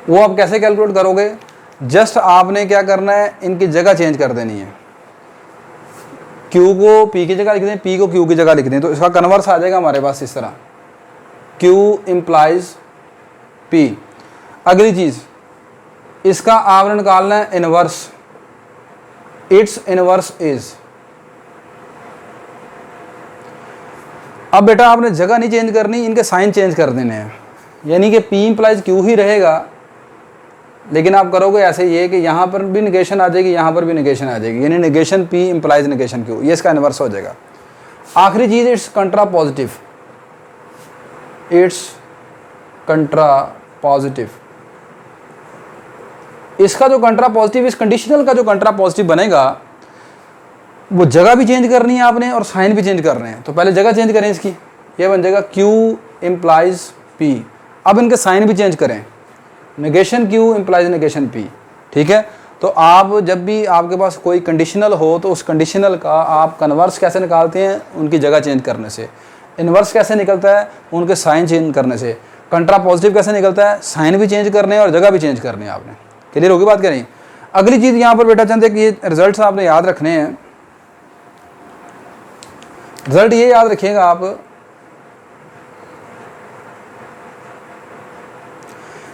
वो आप कैसे कैलकुलेट करोगे, जस्ट आपने क्या करना है, इनकी जगह चेंज कर देनी है। Q को P की जगह लिख दें, P को Q की जगह लिख दें, तो इसका कन्वर्स आ जाएगा हमारे पास इस तरह, Q इम्प्लाइज P। अगली चीज़, इसका आपने निकालना है इनवर्स, इट्स इनवर्स इज। अब बेटा आपने जगह नहीं चेंज करनी, इनके साइन चेंज कर देने हैं, यानी कि P इम्प्लाइज Q ही रहेगा, लेकिन आप करोगे ऐसे ये कि यहाँ पर भी निगेशन आ जाएगी, यहाँ पर भी निगेशन आ जाएगी, यानी negation P implies negation Q, ये इसका इनवर्स हो जाएगा। आखिरी चीज़, it's contrapositive, it's contrapositive. इसका जो कंट्रा पॉजिटिव, इस कंडीशनल का जो कंट्रा पॉजिटिव बनेगा, वो जगह भी चेंज करनी है आपने और साइन भी चेंज करने हैं। तो पहले जगह चेंज करें इसकी, ये बन जाएगा Q इम्प्लाइज P। अब इनके साइन भी चेंज करें, negation Q implies negation P। ठीक है, तो आप जब भी आपके पास कोई कंडीशनल हो तो उस कंडीशनल का आप कन्वर्स कैसे निकालते हैं, उनकी जगह चेंज करने से। इन्वर्स कैसे निकलता है, उनके साइन चेंज करने से। कंट्रा पॉजिटिव कैसे निकलता है, साइन भी चेंज करने हैं और जगह भी चेंज करनी है आपने। क्लियर होगी बात करें। अगली चीज़ यहाँ पर बेटा चंद, ये रिजल्ट आपने याद रखने हैं। रिजल्ट ये याद रखिएगा आप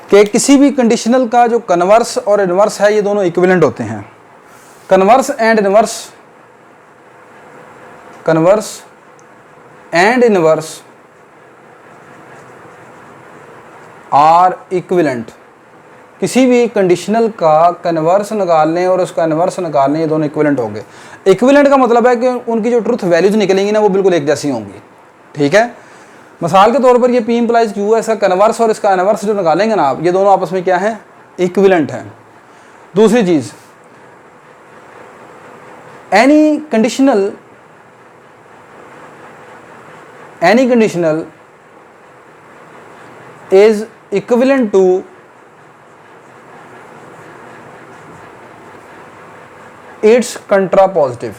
कि किसी भी कंडीशनल का जो कन्वर्स और इनवर्स है, ये दोनों इक्विवेलेंट होते हैं। Converse and inverse are equivalent. किसी भी कंडीशनल का कन्वर्स निकालने और उसका इनवर्स निकालने, ये दोनों इक्विवेलेंट होंगे। इक्विवेलेंट का मतलब है कि उनकी जो ट्रुथ वैल्यूज निकलेंगी ना, वो बिल्कुल एक जैसी होंगी। ठीक है, मिसाल के तौर पर ये P इम्प्लाइज Q है, इसका कन्वर्स और इसका इनवर्स जो निकालेंगे ना आप, ये दोनों आपस में क्या है, इक्विवेलेंट हैं। दूसरी चीज़, any conditional is equivalent to its contra positive.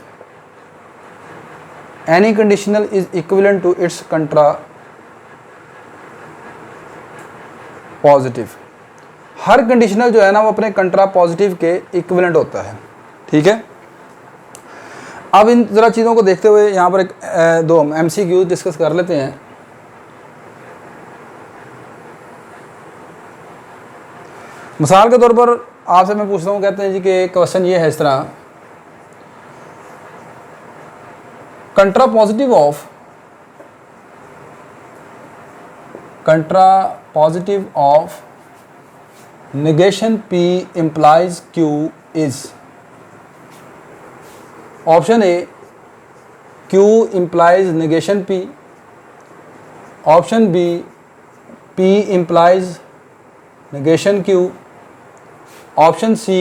Any conditional is equivalent to its contra positive. Her conditional जो है ना वो अपने कंट्रा पॉजिटिव के इक्विवेलेंट होता है। ठीक है, अब इन ज़रा चीज़ों को देखते हुए यहाँ पर दो MCQ डिस्कस कर लेते हैं। मिसाल के तौर पर आपसे मैं पूछता हूँ, कहते हैं जी कि क्वेश्चन ये है इस तरह, contrapositive of negation P implies Q is। Option A Q implies negation P, option B P implies negation Q, option C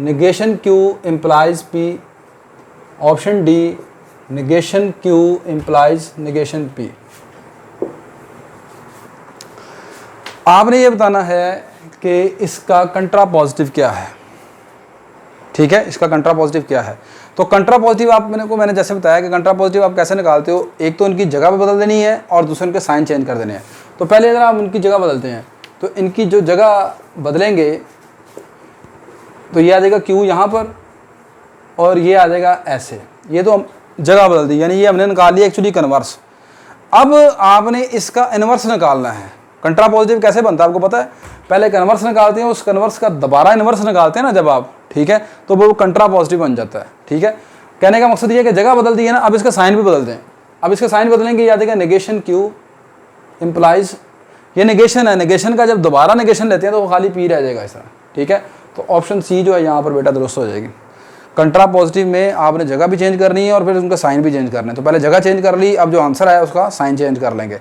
negation Q implies P, option D negation Q implies negation P। आपने ये बताना है कि इसका कंट्रा पॉजिटिव क्या है। ठीक है, इसका कंट्रा पॉजिटिव क्या है। तो कंट्रा पॉजिटिव मैंने जैसे बताया कि कंट्रा पॉजिटिव आप कैसे निकालते हो, एक तो इनकी जगह बदल देनी है और दूसरे इनके साइन चेंज कर देने हैं। तो पहले अगर आप इनकी जगह बदलते हैं, तो इनकी जो जगह बदलेंगे तो ये आ जाएगा Q यहाँ पर और ये आ जाएगा ऐसे, ये तो जगह बदल दी, यानी ये हमने निकाल लिया एक्चुअली कन्वर्स। अब आपने इसका इनवर्स निकालना है। कंट्रा पॉजिटिव कैसे बनता है आपको पता है, पहले कन्वर्स निकालते हैं, उस कन्वर्स का दोबारा इनवर्स निकालते हैं ना जब आप, ठीक है, तो वो कंट्रा पॉजिटिव बन जाता है। ठीक है, कहने का मकसद ये है कि जगह बदल दी है ना, अब इसका साइन भी बदल दें। अब इसका साइन बदलेंगे, ये आ जाएगा नेगेशन Q इम्प्लाइज, ये नेगेशन है, नेगेशन का जब दोबारा नेगेशन लेते हैं तो वो खाली P रह जाएगा इस तरह। ठीक है, तो ऑप्शन सी जो है यहाँ पर बेटा दुरुस्त हो जाएगी। कंट्रा पॉजिटिव में आपने जगह भी चेंज करनी है और फिर उनका साइन भी चेंज करना है। तो पहले जगह चेंज कर ली, अब जो आंसर आया उसका साइन चेंज कर लेंगे।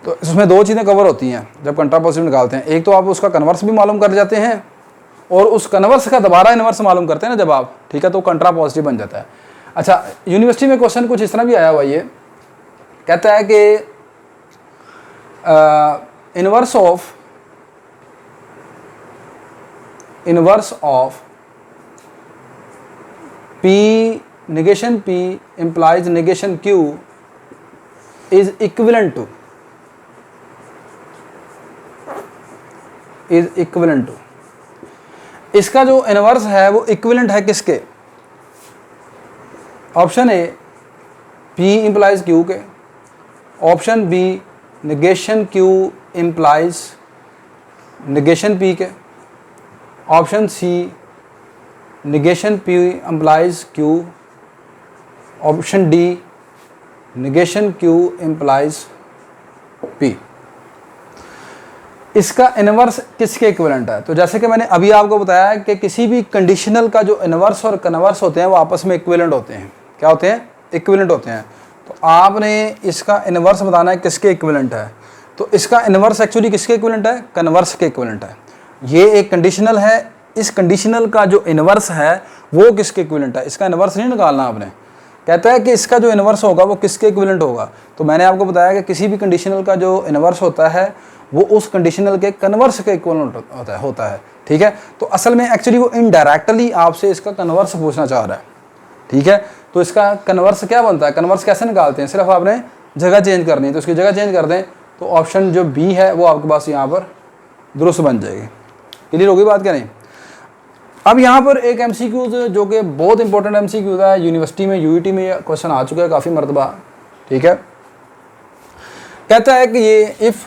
तो इसमें दो चीज़ें कवर होती हैं जब कंट्रा पॉजिटिव निकालते हैं। एक तो आप उसका कन्वर्स भी मालूम कर जाते हैं और उस कन्वर्स का दोबारा इन्वर्स मालूम करते हैं ना जब आप, ठीक है, तो कंट्रा पॉजिटिव बन जाता है। अच्छा, यूनिवर्सिटी में क्वेश्चन कुछ इस तरह भी आया हुआ, ये कहता है कि inverse of P negation P implies negation Q is equivalent to इसका जो इनवर्स है वो इक्विवेलेंट है किसके? Option A P implies Q के, option B negation Q implies negation P के, option C negation P implies Q, option D negation Q implies P। इसका इनवर्स किसके इक्विवेलेंट है? तो जैसे कि मैंने अभी आपको बताया है कि किसी भी कंडीशनल का जो इनवर्स और कन्वर्स होते हैं वो आपस में इक्विवेलेंट होते हैं। क्या होते हैं? इक्विवेलेंट होते हैं। तो आपने इसका इनवर्स बताना है किसके इक्विवेलेंट है। तो इसका इनवर्स एक्चुअली किसके इक्विवेलेंट है? कन्वर्स के इक्विवेलेंट है। ये एक कंडीशनल है, इस कंडीशनल का जो इनवर्स है वो किसके इक्विवेलेंट है? इसका इनवर्स नहीं निकालना आपने। कहता है कि इसका जो इनवर्स होगा वो किसके इक्विवेलेंट होगा। तो मैंने आपको बताया कि किसी भी कंडीशनल का जो इनवर्स होता है वो उस कंडीशनल के कन्वर्स के इक्विवेलेंट होता है। ठीक है, तो असल में एक्चुअली वो इनडायरेक्टली आपसे इसका कन्वर्स पूछना चाह रहा है। ठीक है, तो इसका कन्वर्स क्या बनता है? कन्वर्स कैसे निकालते हैं? सिर्फ आपने जगह चेंज करनी है, तो उसकी जगह चेंज कर दें तो ऑप्शन जो बी है वो आपके पास यहाँ पर दुरुस्त बन जाएगी। क्लियर होगी बात क्या नहीं? अब यहाँ पर एक एमसीक्यूज जो कि बहुत इंपॉर्टेंट एमसीक्यूज है, यूनिवर्सिटी में यूईटी में क्वेश्चन आ चुका है काफ़ी मरतबा। ठीक है, कहता है कि ये if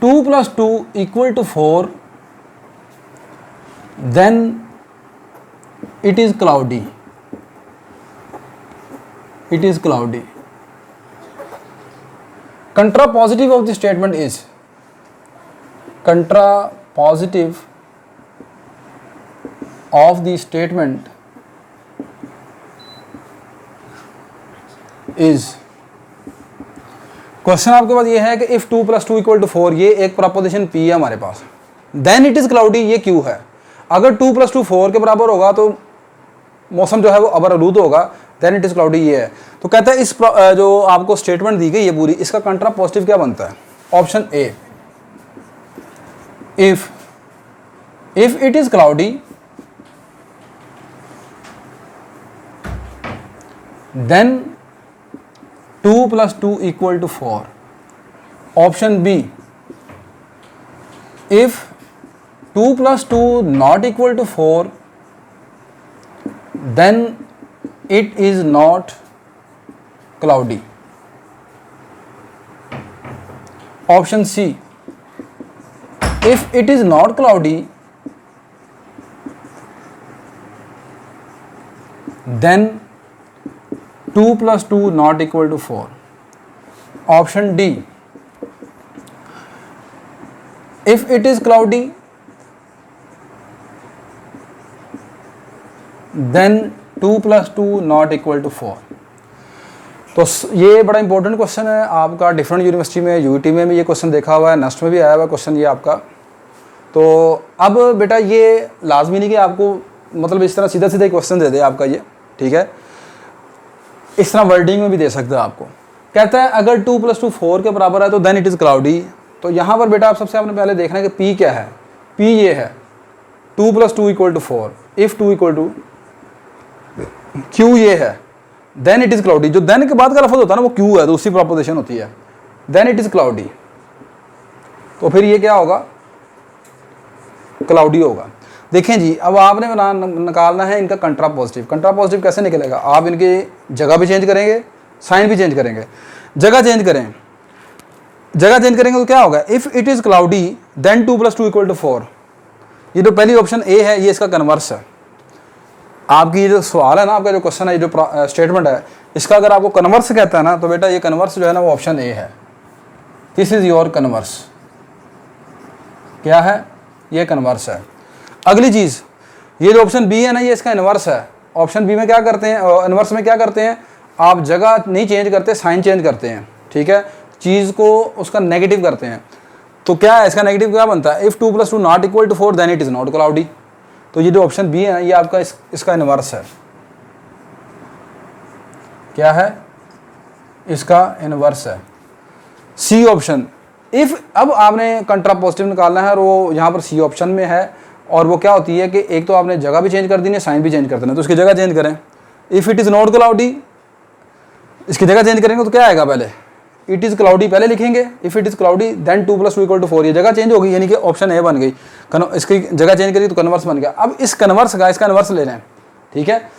2 + 2 = 4 then it is cloudy। Contrapositive of the statement is question आपके पास ये है कि इफ 2 + 2 = 4, ये एक प्रपोजिशन P है हमारे पास, देन इट इज क्लाउडी, ये क्यों है? अगर 2 + 2 4 के बराबर होगा तो मौसम जो है वो अबरआलूद होगा, देन इट इज क्लाउडी ये है। तो कहता है इस जो आपको स्टेटमेंट दी गई है पूरी, इसका कंट्रा पॉजिटिव क्या बनता है? Option A if it is cloudy then 2 + 2 = 4। option B if 2 + 2 not equal to 4 then it is not cloudy। option C if it is not cloudy then 2 + 2 not equal to 4। option D if it is cloudy then 2 + 2 not equal to 4। तो ये बड़ा इंपॉर्टेंट क्वेश्चन है आपका, डिफरेंट यूनिवर्सिटी में, यूईटी में भी ये क्वेश्चन देखा हुआ है, नेक्स्ट में भी आया हुआ क्वेश्चन ये आपका। तो अब बेटा ये लाजमी नहीं कि आपको मतलब इस तरह सीधा सीधा क्वेश्चन दे दे आपका ये, ठीक है, इस तरह वर्डिंग में भी दे सकता है आपको। कहता है अगर 2 + 2 4 के बराबर है तो देन इट इज़ क्लाउडी। तो यहाँ पर बेटा आप सबसे आपने पहले देखना है कि पी क्या है। पी ये है 2 + 2 = 4, इफ़ 2 = क्यू ये है, देन इट इज़ क्लाउडी। जो देन के बाद का लफ्ज़ होता है ना वो क्यू है, तो उसी प्रपोजिशन होती है, देन इट इज़ क्लाउडी। तो फिर ये क्या होगा? क्लाउडी होगा। देखें जी, अब आपने निकालना है इनका कंट्रा पॉजिटिव। कंट्रा पॉजिटिव कैसे निकलेगा? आप इनकी जगह भी चेंज करेंगे, साइन भी चेंज करेंगे। जगह चेंज करेंगे तो क्या होगा? If it is cloudy then 2 + 2 = 4। ये जो पहली ऑप्शन ए है ये इसका कन्वर्स है। आपकी ये जो सवाल है ना, आपका जो क्वेश्चन है, ये जो स्टेटमेंट है, इसका अगर आपको कन्वर्स कहता है ना तो बेटा ये कन्वर्स जो है ना वो ऑप्शन ए है। This is your converse. क्या है, ये कन्वर्स है। अगली चीज़, ये जो ऑप्शन बी है ना, ये इसका इन्वर्स है। ऑप्शन बी में क्या करते हैं, इन्वर्स में क्या करते हैं, आप जगह नहीं चेंज करते, साइन चेंज करते हैं, ठीक है, चीज़ को उसका नेगेटिव करते हैं। तो क्या है इसका नेगेटिव, क्या बनता है, if 2 + 2 not equal to 4 then it is not cloudy. तो ये जो ऑप्शन बी है ना, ये आपका इसका इन्वर्स है। क्या है, इसका इन्वर्स है। सी ऑप्शन, इफ़, अब आपने कंट्रापोजिटिव निकालना है और वो यहाँ पर सी ऑप्शन में है, और वो क्या होती है कि एक तो आपने जगह भी चेंज कर दी है, साइन भी चेंज कर देना, तो उसकी जगह चेंज करें। If it is not cloudy, इसकी जगह चेंज करेंगे तो क्या आएगा, पहले इट इज़ क्लाउडी पहले लिखेंगे, if it is cloudy then 2 + 2 = 4, ये जगह चेंज होगी, यानी कि ऑप्शन ए बन गई, इसकी जगह चेंज करी तो कन्वर्स बन गया। अब इस कन्वर्स का, इसका इन्वर्स ले रहे हैं, ठीक है,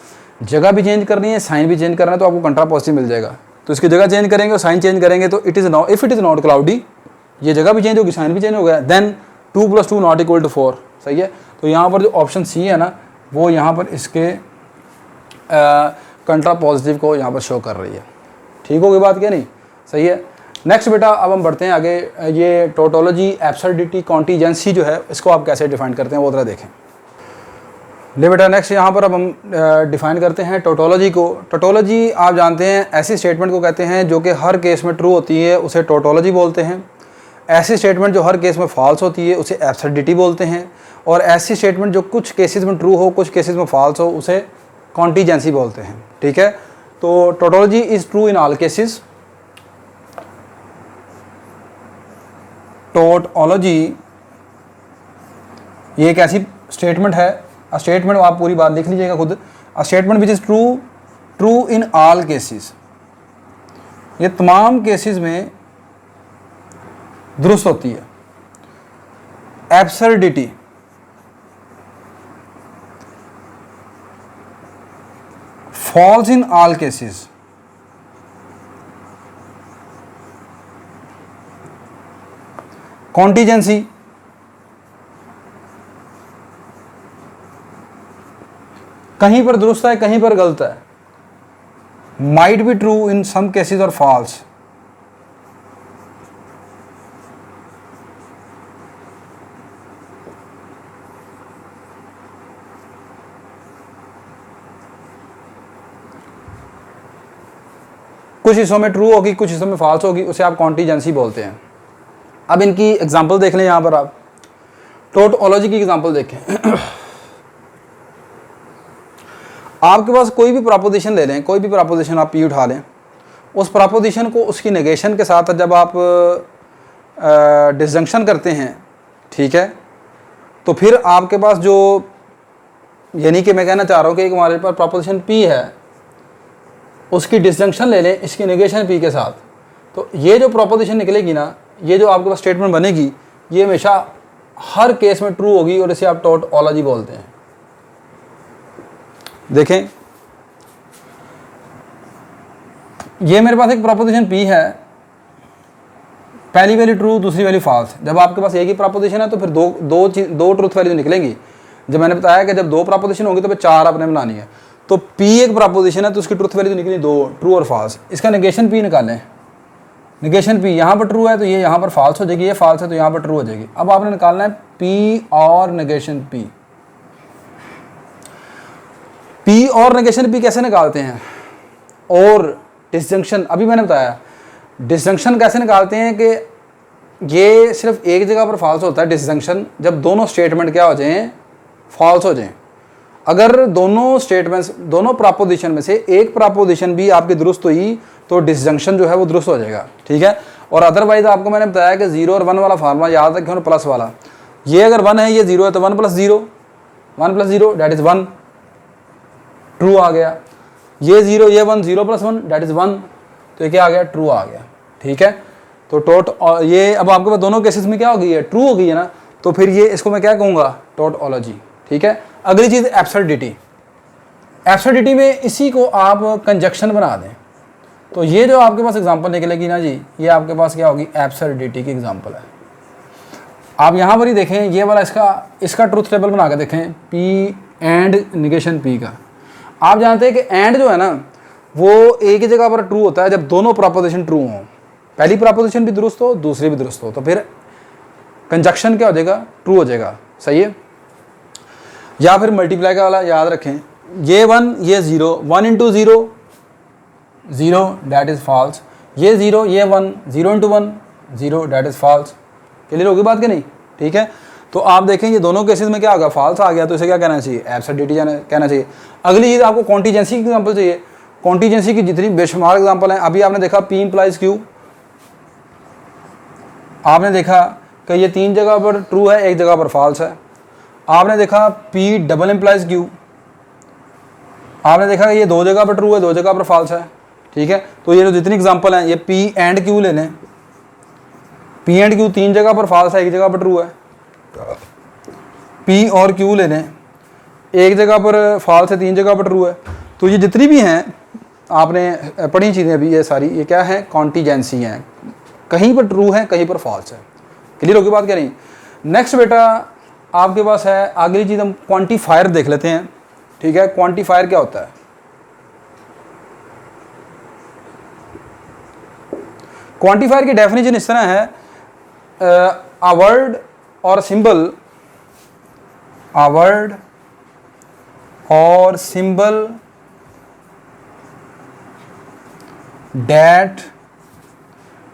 जगह भी चेंज करनी है, साइन भी चेंज करना है, तो आपको कंट्रापोजिटिव मिल जाएगा। तो इसकी जगह चेंज करेंगे और साइन चेंज करेंगे, तो it is not, if it is not cloudy, ये जगह भी चेंज होगी, साइन भी चेंज हो गया, देन 2 + 2 नॉट इक्वल टू 4, सही है। तो यहाँ पर जो ऑप्शन सी है ना, वो यहाँ पर इसके कंट्रापोजिटिव को यहाँ पर शो कर रही है। ठीक होगी बात, क्या नहीं, सही है। नेक्स्ट बेटा, अब हम बढ़ते हैं आगे। ये टोटोलॉजी, एब्सर्डिटी, कॉन्टीजेंसी जो है, इसको आप कैसे डिफाइन करते हैं वो जरा देखें। ले बेटा, नेक्स्ट यहाँ पर अब हम डिफाइन करते हैं टोटोलॉजी को। टोटोलॉजी आप जानते हैं ऐसी स्टेटमेंट को कहते हैं जो कि हर केस में ट्रू होती है, उसे टोटोलॉजी बोलते हैं। ऐसी स्टेटमेंट जो हर केस में फॉल्स होती है, उसे एब्सर्डिटी बोलते हैं। और ऐसी स्टेटमेंट जो कुछ केसेस में ट्रू हो, कुछ केसेस में फॉल्स हो, उसे कॉन्टीजेंसी बोलते हैं, ठीक है। तो tautology is true in all cases. Tautology ये एक ऐसी स्टेटमेंट है, अ स्टेटमेंट, आप पूरी बात लिख लीजिएगा खुद, a statement which is true in all cases, ये तमाम केसेस में दुरुस्त होती है। Absurdity, false in all cases. Contingency, कहीं पर दुरुस्त है, कहीं पर गलत है। Might be true in some cases और फॉल्स। कुछ हिस्सों में ट्रू होगी, कुछ हिस्सों में फॉल्स होगी, उसे आप कॉन्टीजेंसी बोलते हैं। अब इनकी एग्जांपल देख लें, यहाँ पर आप टोटोलॉजी की एग्जांपल देखें। आपके पास कोई भी प्रपोजिशन ले लें, कोई भी प्रपोजिशन आप पी उठा लें, उस प्रपोजिशन को उसकी नेगेशन के साथ जब आप डिसजंक्शन करते हैं, ठीक है, तो फिर आपके पास जो, यानी कि मैं कहना चाह रहा हूँ कि हमारे पास प्रपोजिशन पी है, उसकी डिसजंक्शन ले लें इसकी नेगेशन पी के साथ, तो ये जो प्रपोजिशन निकलेगी ना, ये जो आपके पास स्टेटमेंट बनेगी, ये हमेशा हर केस में ट्रू होगी और इसे आप टोटोलॉजी बोलते हैं। देखें, ये मेरे पास एक प्रपोजिशन पी है, पहली वैल्यू ट्रू, दूसरी वैल्यू फॉल्स। जब आपके पास एक ही प्रपोजिशन है तो फिर दो ट्रूथ वैल्यू निकलेंगी। जब मैंने बताया कि जब दो प्रपोजिशन होंगी तो फिर चार आपने बनानी है। तो पी एक प्रपोजिशन है तो उसकी ट्रूथ वैल्यू निकली दो, ट्रू और फॉल्स। इसका नेगेशन पी निकालें। नेगेशन पी, यहाँ पर ट्रू है तो ये यहाँ पर फॉल्स हो जाएगी, ये फॉल्स है तो यहाँ पर ट्रू हो जाएगी। अब आपने निकालना है पी और नेगेशन पी। पी और नेगेशन पी कैसे निकालते हैं, और डिसजंक्शन अभी मैंने बताया। डिसजंक्शन कैसे निकालते हैं कि ये सिर्फ एक जगह पर फॉल्स होता है डिसजंक्शन, जब दोनों स्टेटमेंट क्या हो जाएं, फॉल्स हो जाएं। अगर दोनों स्टेटमेंट्स, दोनों प्रपोजिशन में से एक प्रपोजिशन भी आपकी दुरुस्त हुई तो डिसजंक्शन जो है वो दुरुस्त हो जाएगा, ठीक है। और अदरवाइज आपको मैंने बताया कि 0 और 1 वाला फार्मूला याद रखें, और प्लस वाला, ये अगर 1 है ये 0 है तो 1 + 0, 1 + 0 दैट इज़ 1, ट्रू आ गया। ये 0, ये 1, 0 + 1 दैट इज़ 1, तो ये क्या आ गया, ट्रू आ गया, ठीक है। तो ये अब आपके पास दोनों केसेस में क्या हो गई है, ट्रू हो गई है ना, तो फिर ये इसको मैं क्या कहूँगा, टोटोलॉजी, ठीक है। अगली चीज़ एब्सर्डिटी। एब्सर्डिटी में इसी को आप कंजक्शन बना दें, तो ये जो आपके पास एग्जांपल निकलेगी ना जी, ये आपके पास क्या होगी, एब्सर्डिटी की एग्जांपल है। आप यहाँ पर ही देखें, ये वाला इसका ट्रूथ टेबल बना के देखें, पी एंड नेगेशन पी का। आप जानते हैं कि एंड जो है ना वो एक ही जगह पर ट्रू होता है जब दोनों प्रपोजिशन ट्रू हों, पहली प्रपोजिशन भी दुरुस्त हो, दूसरी भी दुरुस्त हो, तो फिर कंजक्शन क्या हो जाएगा, ट्रू हो जाएगा, सही है। या फिर मल्टीप्लाई का वाला याद रखें, ये 1 ये 0, 1 इंटू 0 0 डैट इज़ फॉल्स, ये 0 ये 1, 0 into 1 0 that is false. Clear होगी बात कि नहीं, ठीक है। तो आप देखें ये दोनों केसेस में क्या होगा, फॉल्स आ गया तो इसे क्या कहना चाहिए, एब्सर्डिटी कहना चाहिए। अगली चीज़ आपको कॉन्टीजेंसी की एग्जांपल चाहिए। कॉन्टीजेंसी की जितनी बेशुमार एग्जांपल हैं, अभी आपने देखा P इम्प्लाइज Q, आपने देखा कि ये 3 जगह पर ट्रू है, एक जगह पर फॉल्स है। आपने देखा P डबल इम्प्लाइज Q, आपने देखा कि ये 2 जगह पर ट्रू है, 2 जगह पर फॉल्स है, ठीक है। तो ये जो जितनी एग्जांपल हैं, ये P एंड Q ले लें, P एंड Q 3 जगह पर फॉल्स है, एक जगह पर ट्रू है। P और Q ले लें, एक जगह पर फॉल्स है, 3 जगह पर ट्रू है। तो ये जितनी भी हैं आपने पढ़ी चीज़ें अभी, ये सारी ये क्या है, कॉन्टीजेंसी हैं, कहीं पर ट्रू है कहीं पर फॉल्स है। क्लियर होगी बात क्या नहीं। नेक्स्ट बेटा आपके पास है अगली चीज़, हम क्वांटिफायर देख लेते हैं, ठीक है। क्वांटिफायर क्या होता है, क्वांटिफायर की डेफिनेशन इस तरह है, अ वर्ड और सिंबल, अ वर्ड और symbol that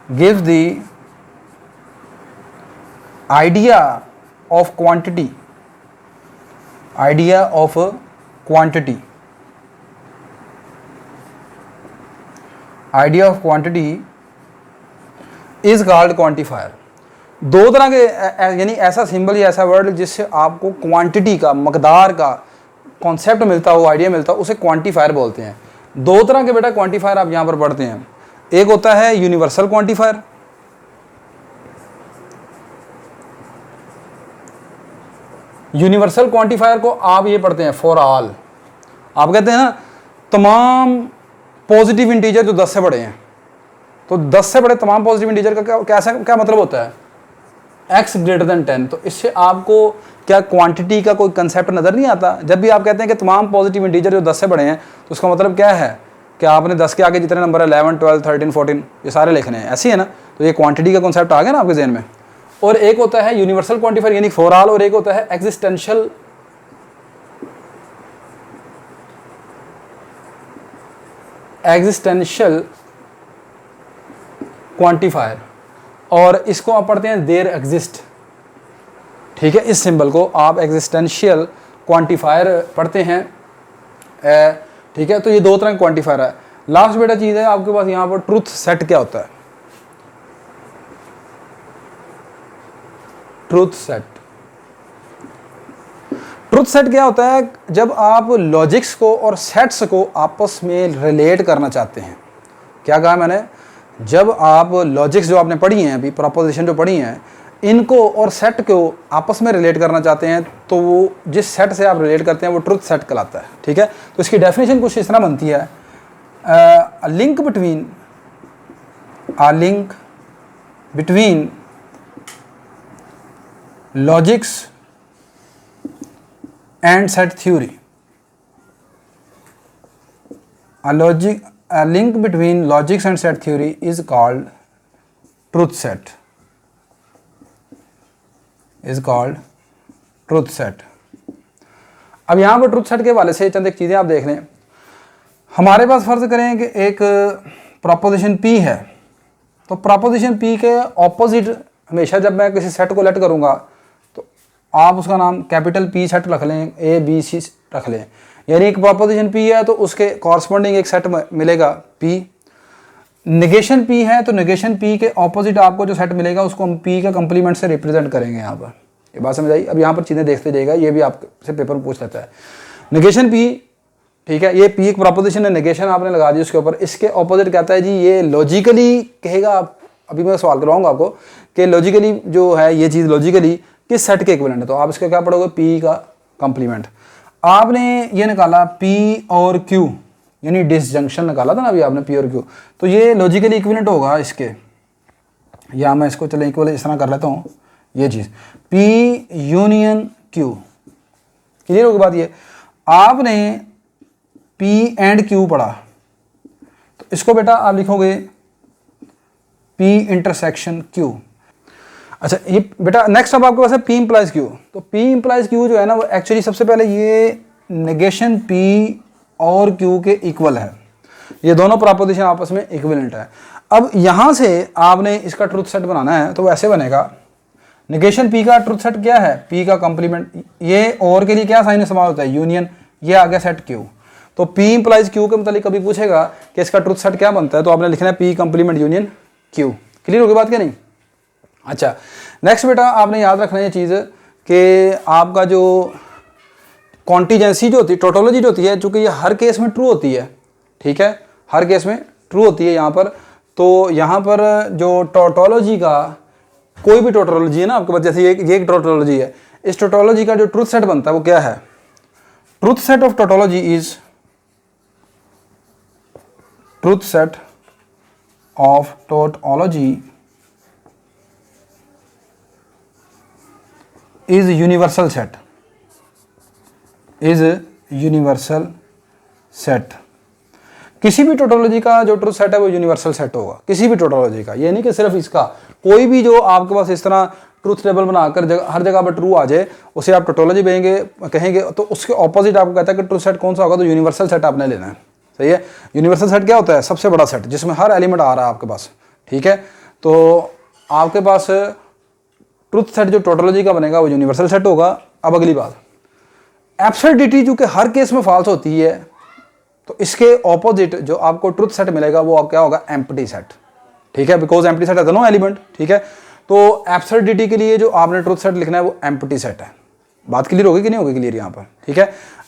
gives the idea of quantity, idea of quantity, idea of quantity is called quantifier। दो तरह के यानी ऐसा सिंबल या ऐसा वर्ड जिससे आपको क्वांटिटी का, मकदार का कॉन्सेप्ट मिलता हो, आइडिया मिलता हो, उसे क्वांटिफायर बोलते हैं। 2 तरह के बेटा क्वांटिफायर आप यहाँ पर पढ़ते हैं। एक होता है यूनिवर्सल क्वांटिफायर, यूनिवर्सल क्वांटिफायर को आप ये पढ़ते हैं फॉर ऑल। आप कहते हैं ना तमाम पॉजिटिव इंटीजर जो 10 से बड़े हैं, तो 10 से बड़े तमाम पॉजिटिव इंटीजर का क्या मतलब होता है, x ग्रेटर देन 10। तो इससे आपको क्या क्वांटिटी का कोई कंसेप्ट नज़र नहीं आता। जब भी आप कहते हैं कि तमाम पॉजिटिव इंटीजर जो 10 से बड़े हैं, तो उसका मतलब क्या है कि आपने 10 के आगे जितने नंबर है 11, 12, 13, 14 ये सारे लिखने हैं, ऐसी है ना। तो ये क्वांटिटी का कंसेप्ट आ गया ना आपके जहन में। और एक होता है यूनिवर्सल क्वांटिफायर यानी फॉर ऑल, और एक होता है एग्जिस्टेंशियल क्वांटिफायर, और इसको आप पढ़ते हैं देयर एग्जिस्ट, ठीक है। इस सिंबल को आप एग्जिस्टेंशियल क्वांटिफायर पढ़ते हैं, ठीक है। तो ये 2 तरह का क्वांटिफायर है। लास्ट बेटा चीज़ है आपके पास यहाँ पर ट्रूथ सेट क्या होता है, ट्रूथ सेट। ट्रूथ सेट क्या होता है, जब आप लॉजिक्स को और सेट्स को आपस में रिलेट करना चाहते हैं। क्या कहा मैंने, जब आप लॉजिक्स जो आपने पढ़ी हैं अभी, प्रोपोजिशन जो पढ़ी हैं, इनको और सेट को आपस में रिलेट करना चाहते हैं, तो वो जिस सेट से आप रिलेट करते हैं वो ट्रूथ सेट कहलाता है, ठीक है। तो इसकी डेफिनेशन कुछ इस तरह बनती है, a link between logics and set theory, a link between logics and set theory is called truth set, अब यहाँ पर ट्रूथ सेट के हवाले से चंद एक चीज़ें आप देख लें। हमारे पास फ़र्ज़ करें कि एक प्रोपोजिशन P है, तो प्रोपोजिशन P के ऑपोजिट हमेशा जब मैं किसी सेट को लेट करूँगा तो आप उसका नाम कैपिटल P सेट रख लें, ABC रख लें। यानी एक प्रोपोजिशन P है तो उसके कॉरस्पॉन्डिंग एक सेट मिलेगा P। नेगेशन P है तो नेगेशन P के ऑपोजिट आपको जो सेट मिलेगा उसको हम P का कंप्लीमेंट से रिप्रेजेंट करेंगे। यहाँ पर ये बात समझ आई। अब यहाँ पर चीज़ें देखते जाएगा, ये भी आपसे पेपर में पूछ लेता है। नेगेशन P, ठीक है, ये P एक प्रोपोजिशन है, नेगेशन आपने लगा दी उसके ऊपर, इसके ऑपोजिट कहता है जी ये लॉजिकली कहेगा। अभी मैं सवाल करवाऊंगा आपको कि लॉजिकली जो है ये चीज़ लॉजिकली किस सेट के इक्विवेलेंट है, तो आप इसका क्या पढ़ोगे, P का कंप्लीमेंट। आपने ये निकाला P और Q यानी डिसजंक्शन निकाला था ना अभी आपने, P और Q, तो ये लॉजिकली इक्विवेलेंट होगा इसके, या मैं इसको चले इक्वल इस तरह कर लेता हूँ, ये चीज़ P यूनियन Q। क्लियर होगी बात। ये आपने P एंड Q पढ़ा, तो इसको बेटा आप लिखोगे P इंटरसेक्शन Q। अच्छा ये बेटा नेक्स्ट अब आपके पास है P इम्प्लाइज Q। तो P इम्प्लाइज Q जो है ना वो एक्चुअली सबसे पहले ये नेगेशन P और Q के इक्वल है, ये दोनों प्रोपोजिशन आपस में इक्विवेलेंट है। अब यहाँ से आपने इसका ट्रुथ सेट बनाना है तो वैसे बनेगा, नेगेशन P का ट्रुथ सेट क्या है, P का कंप्लीमेंट, ये और के लिए क्या साइन इस्तेमाल होता है, यूनियन, ये आ गया सेट Q। तो P इम्प्लाइज Q के मतलब कभी पूछेगा कि इसका ट्रुथ सेट क्या बनता है तो आपने लिखना है P complement union Q। Clear होगी बात क्या नहीं? अच्छा नेक्स्ट बेटा आपने याद रखना ये चीज़ कि आपका जो कॉन्टीजेंसी जो होती है, टोटोलॉजी जो होती है, चूँकि ये हर केस में ट्रू होती है, ठीक है, हर केस में ट्रू होती है यहाँ पर। तो यहाँ पर जो टोटोलॉजी का कोई भी टोटोलॉजी है ना आपके पास, जैसे ये एक टोटोलॉजी है, इस टोटोलॉजी का जो ट्रूथ सेट बनता है वो क्या है, truth set of tautology is, truth set of tautology is universal set, is universal set. किसी भी टोटोलॉजी का जो ट्रूथ सेट है वो यूनिवर्सल सेट होगा, किसी भी टोटोलॉजी का, ये नहीं कि सिर्फ इसका, कोई भी जो आपके पास इस तरह ट्रूथ टेबल बनाकर हर जगह पर ट्रू आ जाए उसे आप टोटोलॉजी कहेंगे तो उसके ऑपोजिट आपको कहता है कि ट्रूथ सेट कौन सा होगा, तो यूनिवर्सल सेट आपने लेना है। सही है, यूनिवर्सल सेट क्या होता है, सबसे बड़ा सेट जिसमें हर एलिमेंट आ रहा है आपके पास, ठीक है। तो आपके पास ट्रूथ सेट जो टोटोलॉजी का बनेगा वो यूनिवर्सल सेट होगा। अब अगली बात, एब्सर्डिटी जो कि हर केस में फॉल्स होती है, तो इसके ऑपोजिट जो आपको ट्रूथ सेट मिलेगा वो क्या होगा, एम्प्टी सेट, ठीक है, बिकॉज एम्प्टी सेट है नो एलिमेंट, ठीक है। तो एब्सर्डिटी के लिए जो आपने ट्रूथ सेट लिखना है वो एम्प्टी सेट है। बात क्लियर होगी कि नहीं होगी क्लियर यहाँ पर, ठीक है।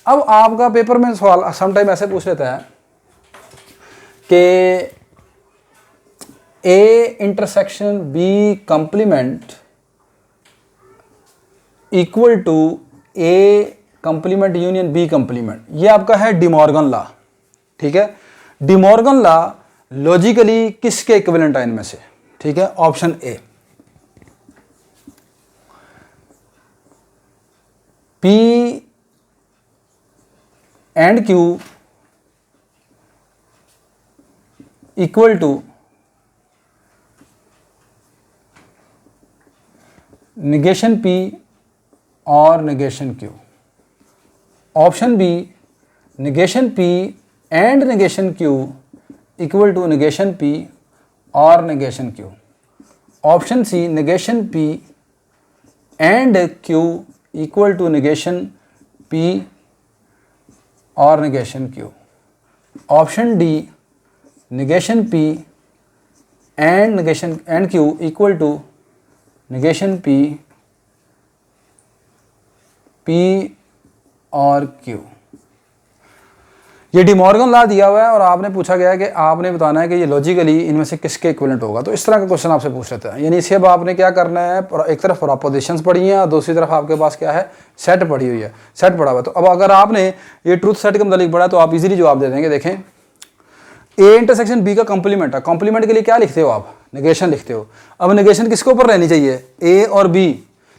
अब आपका पेपर में सवाल समटाइम ऐसे पूछ लेता है कि A intersection B complement equal to A complement union B complement, ये आपका है डिमॉर्गन लॉ, ठीक है। डिमॉर्गन लॉ लॉजिकली किसके इक्विवेलेंट है इनमें से, ठीक है, option A, P and Q equal to negation P और negation Q। Option B, negation P and negation Q equal to negation P और negation Q। Option C, negation P and Q equal to negation P और negation Q। Option D, negation P and Q equal to negation P और Q। ये डिमॉर्गन लॉ दिया हुआ है और आपने पूछा गया है कि आपने बताना है कि ये लॉजिकली इनमें से किसके इक्विवेलेंट होगा। तो इस तरह का क्वेश्चन आपसे पूछ लेते हैं, यानी इसे अब आपने क्या करना है, एक तरफ प्रोपोजिशंस पढ़ी हैं और दूसरी तरफ आपके पास क्या है, सेट पढ़ी हुई है, सेट पढ़ा हुआ है। तो अब अगर आपने ये ट्रूथ सेट के मतलब पढ़ा तो आप इजीली जवाब दे देंगे। देखें, ए इंटरसेक्शन बी का कॉम्प्लीमेंट है, कॉम्प्लीमेंट के लिए क्या लिखते हो आप, नेगेशन लिखते हो। अब नेगेशन किसके ऊपर रहनी चाहिए, ए और बी।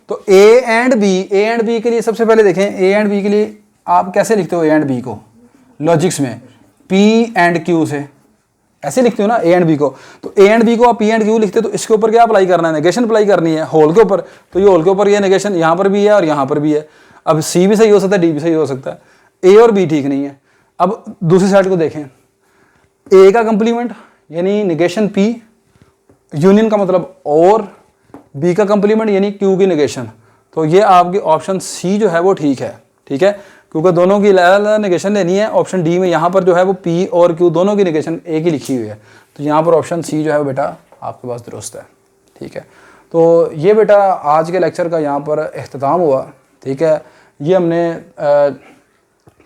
तो ए एंड बी के लिए सबसे पहले देखें, ए एंड बी के लिए आप कैसे लिखते हो ए एंड बी को लॉजिक्स में, P एंड Q से ऐसे लिखते हो ना ए एंड बी को। तो ए एंड बी को आप P एंड Q लिखते हो तो इसके ऊपर क्या अप्लाई करना है, नेगेशन अप्लाई करनी है होल के ऊपर। तो ये होल के ऊपर ये नेगेशन यहाँ पर भी है और यहाँ पर भी है। अब C भी सही हो सकता है, D भी सही हो सकता है, A और B ठीक नहीं है। अब दूसरी साइड को देखें, A का कंप्लीमेंट यानी नेगेशन P, यूनियन का मतलब और, B का कंप्लीमेंट यानी Q की नेगेशन। तो ये आपकी ऑप्शन C जो है वो ठीक है, ठीक है, क्योंकि दोनों की अलग नेगेशन लेनी है। ऑप्शन डी में यहाँ पर जो है वो P और Q दोनों की नेगेशन एक ही लिखी हुई है, तो यहाँ पर ऑप्शन सी जो है वो बेटा आपके पास दुरुस्त है, ठीक है। तो ये बेटा आज के लेक्चर का यहाँ पर अख्ताम हुआ, ठीक है। ये हमने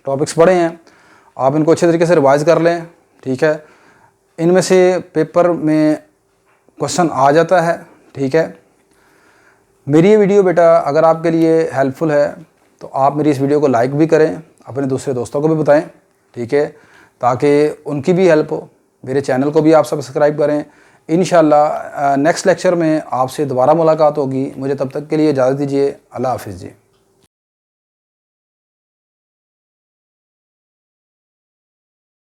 टॉपिक्स पढ़े हैं, आप इनको अच्छे तरीके से रिवाइज कर लें, ठीक है। इनमें से पेपर में क्वेश्चन आ जाता है, ठीक है। मेरी ये वीडियो बेटा अगर आपके लिए हेल्पफुल है तो आप मेरी इस वीडियो को लाइक भी करें, अपने दूसरे दोस्तों को भी बताएं, ठीक है, ताकि उनकी भी हेल्प हो। मेरे चैनल को भी आप सब्सक्राइब करें। इंशाल्लाह नेक्स्ट लेक्चर में आपसे दोबारा मुलाकात होगी। मुझे तब तक के लिए इजाज़त दीजिए। अल्लाह हाफिज़ जी।